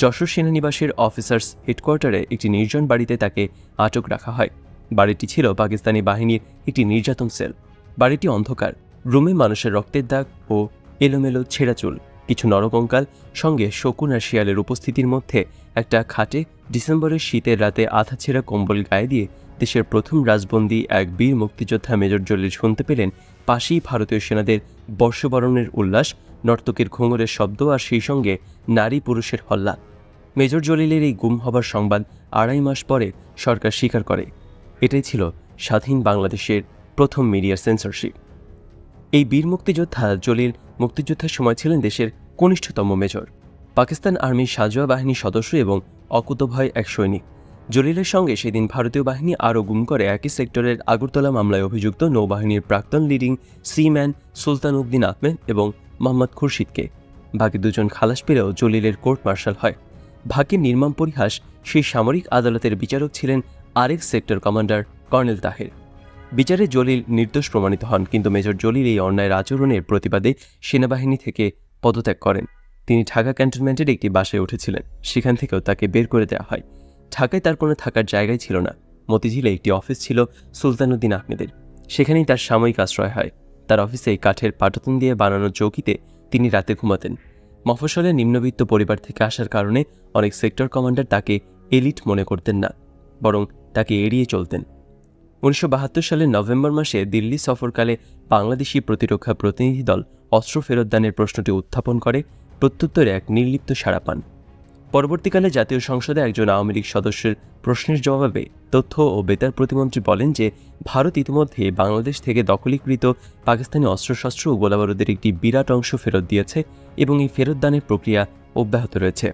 যশোর সেনানিবাসের অফিসার্স হেডকোয়ার্টারে একটি নির্জন বাড়িতে তাকে আটক রাখা হয়। বাড়িটি ছিল পাকিস্তানি বাহিনীর একটি নির্যাতন সেল। বাড়িটি অন্ধকার, রুমে মানুষের রক্তের দাগ ও এলোমেলো ছেঁড়া চুল, কিছু নরকঙ্কাল, সঙ্গে শকুন আর শিয়ালের উপস্থিতির মধ্যে একটা খাটে ডিসেম্বরের শীতের রাতে আধা ছেঁড়া কম্বল গায়ে দিয়ে দেশের প্রথম রাজবন্দী এক বীর মুক্তিযোদ্ধা মেজর জলিল শুনতে পেলেন পাশেই ভারতীয় সেনাদের বর্ষবরণের উল্লাস, নর্তকের ঘুঙুরের শব্দ আর সেই সঙ্গে নারী পুরুষের হল্লা। মেজর জলিলের এই গুম হবার সংবাদ 2.5 মাস পরে সরকার স্বীকার করে। এটাই ছিল স্বাধীন বাংলাদেশের প্রথম মিডিয়ার সেন্সরশিপ। এই বীর মুক্তিযোদ্ধা জলিল মুক্তিযুদ্ধের সময় ছিলেন দেশের কনিষ্ঠতম মেজর, পাকিস্তান আর্মির সাঁজোয়া বাহিনীর সদস্য এবং অকুতোভয় এক সৈনিক। জলিলের সঙ্গে সেদিন ভারতীয় বাহিনী আরও গুম করে একই সেক্টরের আগরতলা মামলায় অভিযুক্ত নৌবাহিনীর প্রাক্তন লিডিং সিম্যান সুলতান উদ্দিন আহমেদ এবং মোহাম্মদ খুরশিদকে। বাকি দুজন খালাস পেলেও জলিলের কোর্ট মার্শাল হয়। ভাগ্যের নির্মম পরিহাস, সেই সামরিক আদালতের বিচারক ছিলেন আরেক সেক্টর কমান্ডার কর্নেল তাহের। বিচারে জলিল নির্দোষ প্রমাণিত হন, কিন্তু মেজর জলিল এই অন্যায়ের আচরণের প্রতিবাদে সেনাবাহিনী থেকে পদত্যাগ করেন। তিনি ঢাকা ক্যান্টনমেন্টের একটি বাসায় উঠেছিলেন, সেখান থেকেও তাকে বের করে দেওয়া হয়। ঢাকায় তার কোনো থাকার জায়গাই ছিল না। মতিঝিলে একটি অফিস ছিল সুলতানুদ্দিন আহমেদের, সেখানেই তার সাময়িক আশ্রয় হয়। তার অফিসে কাঠের পাটাতন দিয়ে বানানো চৌকিতে তিনি রাতে ঘুমাতেন। মফস্বলের নিম্নবিত্ত পরিবার থেকে আসার কারণে অনেক সেক্টর কমান্ডার তাকে এলিট মনে করতেন না, বরং তাকে এড়িয়ে চলতেন। 1972 সালের নভেম্বর মাসে দিল্লি সফরকালে বাংলাদেশি প্রতিরক্ষা প্রতিনিধি দল অস্ত্র ফেরতদানের প্রশ্নটি উত্থাপন করে, প্রত্যুত্তরে এক নির্লিপ্ত সাড়া পান। পরবর্তীকালে জাতীয় সংসদে একজন আওয়ামী লীগ সদস্যের প্রশ্নের জবাবে তথ্য ও বেতার প্রতিমন্ত্রী বলেন যে ভারত ইতিমধ্যে বাংলাদেশ থেকে দখলীকৃত পাকিস্তানি অস্ত্রশস্ত্র ও গোলাবারুদের একটি বিরাট অংশ ফেরত দিয়েছে এবং এই ফেরতদানের প্রক্রিয়া অব্যাহত রয়েছে।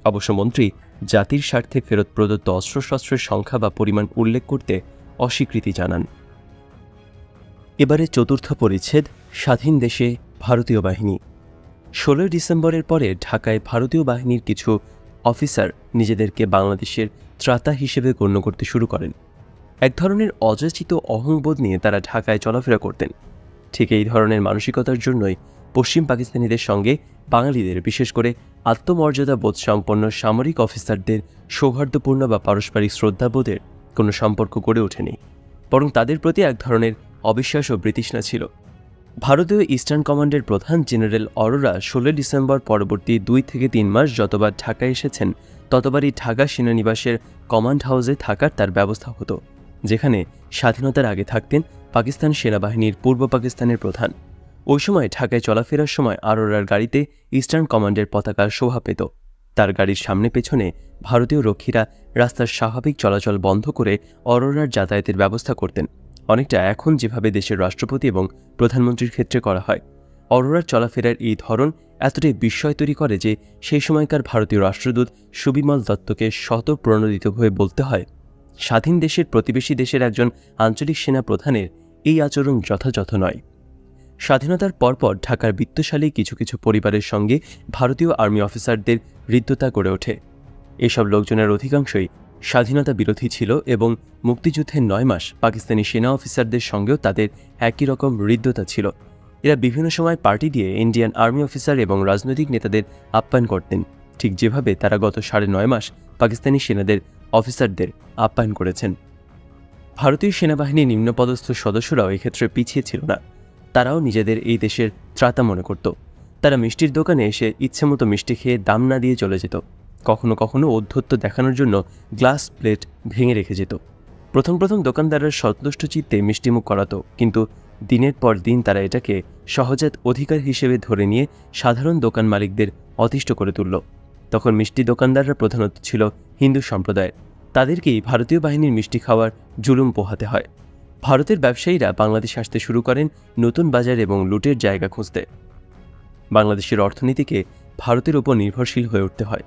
অবশ্য মন্ত্রী জাতির স্বার্থে ফেরত প্রদত্ত অস্ত্রশস্ত্রের সংখ্যা বা পরিমাণ উল্লেখ করতে অস্বীকৃতি জানান। এবারে চতুর্থ পরিচ্ছেদ, স্বাধীন দেশে ভারতীয় বাহিনী। 16 ডিসেম্বরের পরে ঢাকায় ভারতীয় বাহিনীর কিছু অফিসার নিজেদেরকে বাংলাদেশের ত্রাতা হিসেবে গণ্য করতে শুরু করেন। এক ধরনের অযাচিত অহংবোধ নিয়ে তারা ঢাকায় চলাফেরা করতেন। ঠিক এই ধরনের মানসিকতার জন্যই পশ্চিম পাকিস্তানিদের সঙ্গে বাঙালিদের, বিশেষ করে আত্মমর্যাদা বোধ সম্পন্ন সামরিক অফিসারদের সৌহার্দ্যপূর্ণ বা পারস্পরিক শ্রদ্ধাবোধের কোনো সম্পর্ক গড়ে ওঠেনি, বরং তাদের প্রতি এক ধরনের অবিশ্বাস ও বিতৃষ্ণা ছিল। ভারতীয় ইস্টার্ন কমান্ডের প্রধান জেনারেল অরোরা 16 ডিসেম্বর পরবর্তী 2 থেকে 3 মাস যতবার ঢাকায় এসেছেন ততবারই ঢাকা সেনানিবাসের কমান্ড হাউসে থাকার তার ব্যবস্থা হতো, যেখানে স্বাধীনতার আগে থাকতেন পাকিস্তান সেনাবাহিনীর পূর্ব পাকিস্তানের প্রধান। ওই সময় ঢাকায় চলাফেরার সময় আরোরার গাড়িতে ইস্টার্ন কমান্ডের পতাকা শোভা পেত। তার গাড়ির সামনে পেছনে ভারতীয় রক্ষীরা রাস্তার স্বাভাবিক চলাচল বন্ধ করে অরোরার যাতায়াতের ব্যবস্থা করতেন, অনেকটা এখন যেভাবে দেশের রাষ্ট্রপতি এবং প্রধানমন্ত্রীর ক্ষেত্রে করা হয়। অরোরার চলাফেরার এই ধরন এতটাই বিস্ময় তৈরি করে যে সেই সময়কার ভারতীয় রাষ্ট্রদূত সুবিমল দত্তকে স্বতঃপ্রণোদিত হয়ে বলতে হয়, স্বাধীন দেশের প্রতিবেশী দেশের একজন আঞ্চলিক সেনা প্রধানের এই আচরণ যথাযথ নয়। স্বাধীনতার পরপর ঢাকার বিত্তশালী কিছু কিছু পরিবারের সঙ্গে ভারতীয় আর্মি অফিসারদের হৃদ্যতা গড়ে ওঠে। এসব লোকজনের অধিকাংশই স্বাধীনতা বিরোধী ছিল এবং মুক্তিযুদ্ধের 9 মাস পাকিস্তানি সেনা অফিসারদের সঙ্গেও তাদের একই রকম হৃদ্যতা ছিল। এরা বিভিন্ন সময় পার্টি দিয়ে ইন্ডিয়ান আর্মি অফিসার এবং রাজনৈতিক নেতাদের আপ্যায়ন করতেন, ঠিক যেভাবে তারা গত 9.5 মাস পাকিস্তানি সেনাদের অফিসারদের আপ্যায়ন করেছেন। ভারতীয় সেনাবাহিনীর নিম্নপদস্থ সদস্যরাও এক্ষেত্রে পিছিয়ে ছিল না। তারাও নিজেদের এই দেশের ত্রাতা মনে করত। তারা মিষ্টির দোকানে এসে ইচ্ছেমতো মিষ্টি খেয়ে দাম না দিয়ে চলে যেত। কখনো কখনো ঔদ্ধত্য দেখানোর জন্য গ্লাস প্লেট ভেঙে রেখে যেত। প্রথম দোকানদাররা সন্তুষ্ট চিত্তে মিষ্টিমুখ করাতো, কিন্তু দিনের পর দিন তারা এটাকে সহজাত অধিকার হিসেবে ধরে নিয়ে সাধারণ দোকান মালিকদের অতিষ্ঠ করে তুলল। তখন মিষ্টি দোকানদাররা প্রধানত ছিল হিন্দু সম্প্রদায়ের, তাদেরকেই ভারতীয় বাহিনীর মিষ্টি খাওয়ার জুলুম পোহাতে হয়। ভারতের ব্যবসায়ীরা বাংলাদেশে আসতে শুরু করেন নতুন বাজার এবং লুটের জায়গা খুঁজতে। বাংলাদেশের অর্থনীতিকে ভারতের উপর নির্ভরশীল হয়ে উঠতে হয়।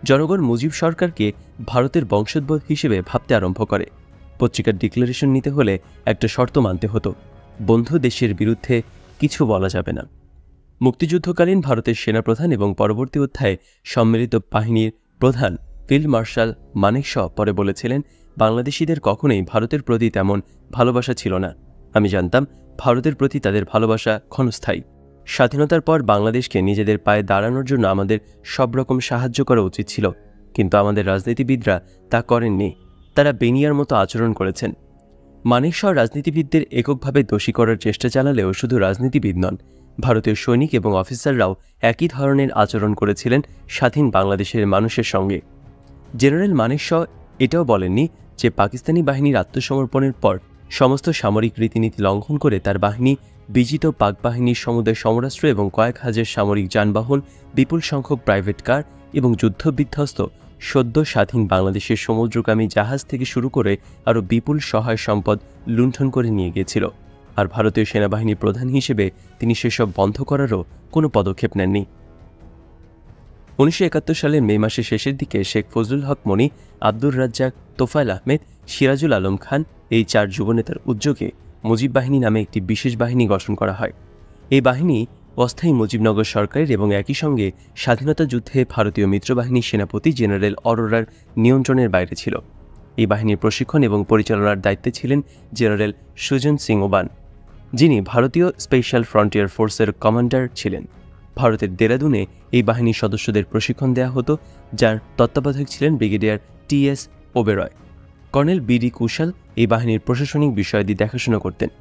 জনগণ মুজিব সরকারকে ভারতের বংশোদ্ভূত হিসেবে ভাবতে আরম্ভ করে। পত্রিকার ডিক্লারেশন নিতে হলে একটা শর্ত মানতে হতো, বন্ধু দেশের বিরুদ্ধে কিছু বলা যাবে না। মুক্তিযুদ্ধকালীন ভারতের সেনাপ্রধান এবং পরবর্তী অধ্যায়ে সম্মিলিত বাহিনীর প্রধান ফিল্ড মার্শাল মানেক শ পরে বলেছিলেন, বাংলাদেশিদের কখনোই ভারতের প্রতি তেমন ভালোবাসা ছিল না। আমি জানতাম ভারতের প্রতি তাদের ভালোবাসা ক্ষণস্থায়ী। স্বাধীনতার পর বাংলাদেশকে নিজেদের পায়ে দাঁড়ানোর জন্য আমাদের সব রকম সাহায্য করা উচিত ছিল, কিন্তু আমাদের রাজনীতিবিদরা তা করেননি। তারা বেনিয়ার মতো আচরণ করেছেন। মানেক শাহ রাজনীতিবিদদের এককভাবে দোষী করার চেষ্টা চালালেও শুধু রাজনীতিবিদ নন, ভারতীয় সৈনিক এবং অফিসাররাও একই ধরনের আচরণ করেছিলেন স্বাধীন বাংলাদেশের মানুষের সঙ্গে। জেনারেল মানেক শাহ এটাও বলেননি যে পাকিস্তানি বাহিনীর আত্মসমর্পণের পর সমস্ত সামরিক রীতিনীতি লঙ্ঘন করে তার বাহিনী বিজিত পাক বাহিনীর সমুদায় সমরাস্ত্র এবং কয়েক হাজার সামরিক যানবাহন, বিপুল সংখ্যক প্রাইভেট কার এবং যুদ্ধবিধ্বস্ত সদ্য স্বাধীন বাংলাদেশের সমুদ্রগামী জাহাজ থেকে শুরু করে আরও বিপুল সহায় সম্পদ লুণ্ঠন করে নিয়ে গিয়েছিল। আর ভারতীয় সেনাবাহিনীর প্রধান হিসেবে তিনি সেসব বন্ধ করারও কোনো পদক্ষেপ নেননি। 1971 সালের মে মাসের শেষের দিকে শেখ ফজলুল হক মনি, আব্দুর রাজ্জাক, তোফায়েল আহমেদ, সিরাজুল আলম খান এই 4 যুবনেতার উদ্যোগে মুজিব বাহিনী নামে একটি বিশেষ বাহিনী গঠন করা হয়। এই বাহিনী অস্থায়ী মুজিবনগর সরকারের এবং একই সঙ্গে স্বাধীনতা যুদ্ধে ভারতীয় মিত্রবাহিনীর সেনাপতি জেনারেল অরোরার নিয়ন্ত্রণের বাইরে ছিল। এই বাহিনীর প্রশিক্ষণ এবং পরিচালনার দায়িত্বে ছিলেন জেনারেল সুজন সিং ওবান, যিনি ভারতীয় স্পেশাল ফ্রন্টিয়ার ফোর্সের কমান্ডার ছিলেন। ভারতের দেরাদুনে এই বাহিনীর সদস্যদের প্রশিক্ষণ দেওয়া হতো, যার তত্ত্বাবধায়ক ছিলেন brigadier T.S.. Oberoi. Colonel BD. Kushal এই বাহিনীর প্রশাসনিক বিষয়াদি দেখাশোনা করতেন।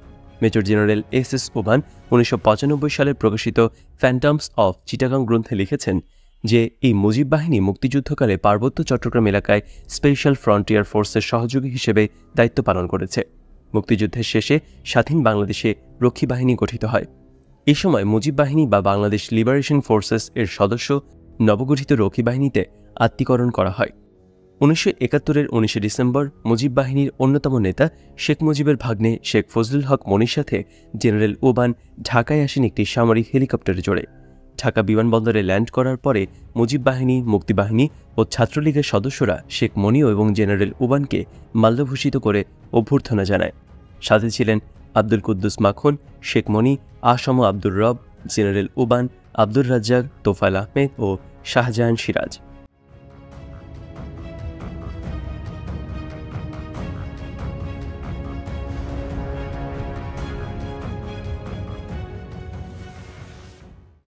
Major general SS. ওবান 1995 সালে প্রকাশিত ফ্যান্টমস অফ চিটাগাং গ্রন্থে লিখেছেন যে এই মুজিব বাহিনী মুক্তিযুদ্ধকালে পার্বত্য চট্টগ্রাম এলাকায় স্পেশাল ফ্রন্টিয়ার ফোর্সের সহযোগী হিসেবে দায়িত্ব পালন করেছে। মুক্তিযুদ্ধের শেষে স্বাধীন বাংলাদেশে রক্ষী বাহিনী গঠিত হয়। এই সময় মুজিব বাহিনী বা বাংলাদেশ লিবারেশন ফোর্সেস এর সদস্য নবগঠিত রক্ষী বাহিনীতে আত্মীকরণ করা হয়। 1971-এর 19 ডিসেম্বর মুজিব বাহিনীর অন্যতম নেতা শেখ মুজিবের ভাগ্নে শেখ ফজলুল হক মনির সাথে জেনারেল ওবান ঢাকায় আসেন একটি সামরিক হেলিকপ্টারে চড়ে। ঢাকা বিমানবন্দরে ল্যান্ড করার পরে মুজিব বাহিনী, মুক্তিবাহিনী ও ছাত্রলীগের সদস্যরা শেখ মনি এবং জেনারেল ওবানকে মাল্যভূষিত করে অভ্যর্থনা জানায়। সাথে ছিলেন আব্দুল কুদ্দুস মাখন, শেখ মনি, আবদুর রব, জেনারেল ওবান, আব্দুর রাজ্জাক, তোফায়েল আহমেদ ও শাহজাহান সিরাজ।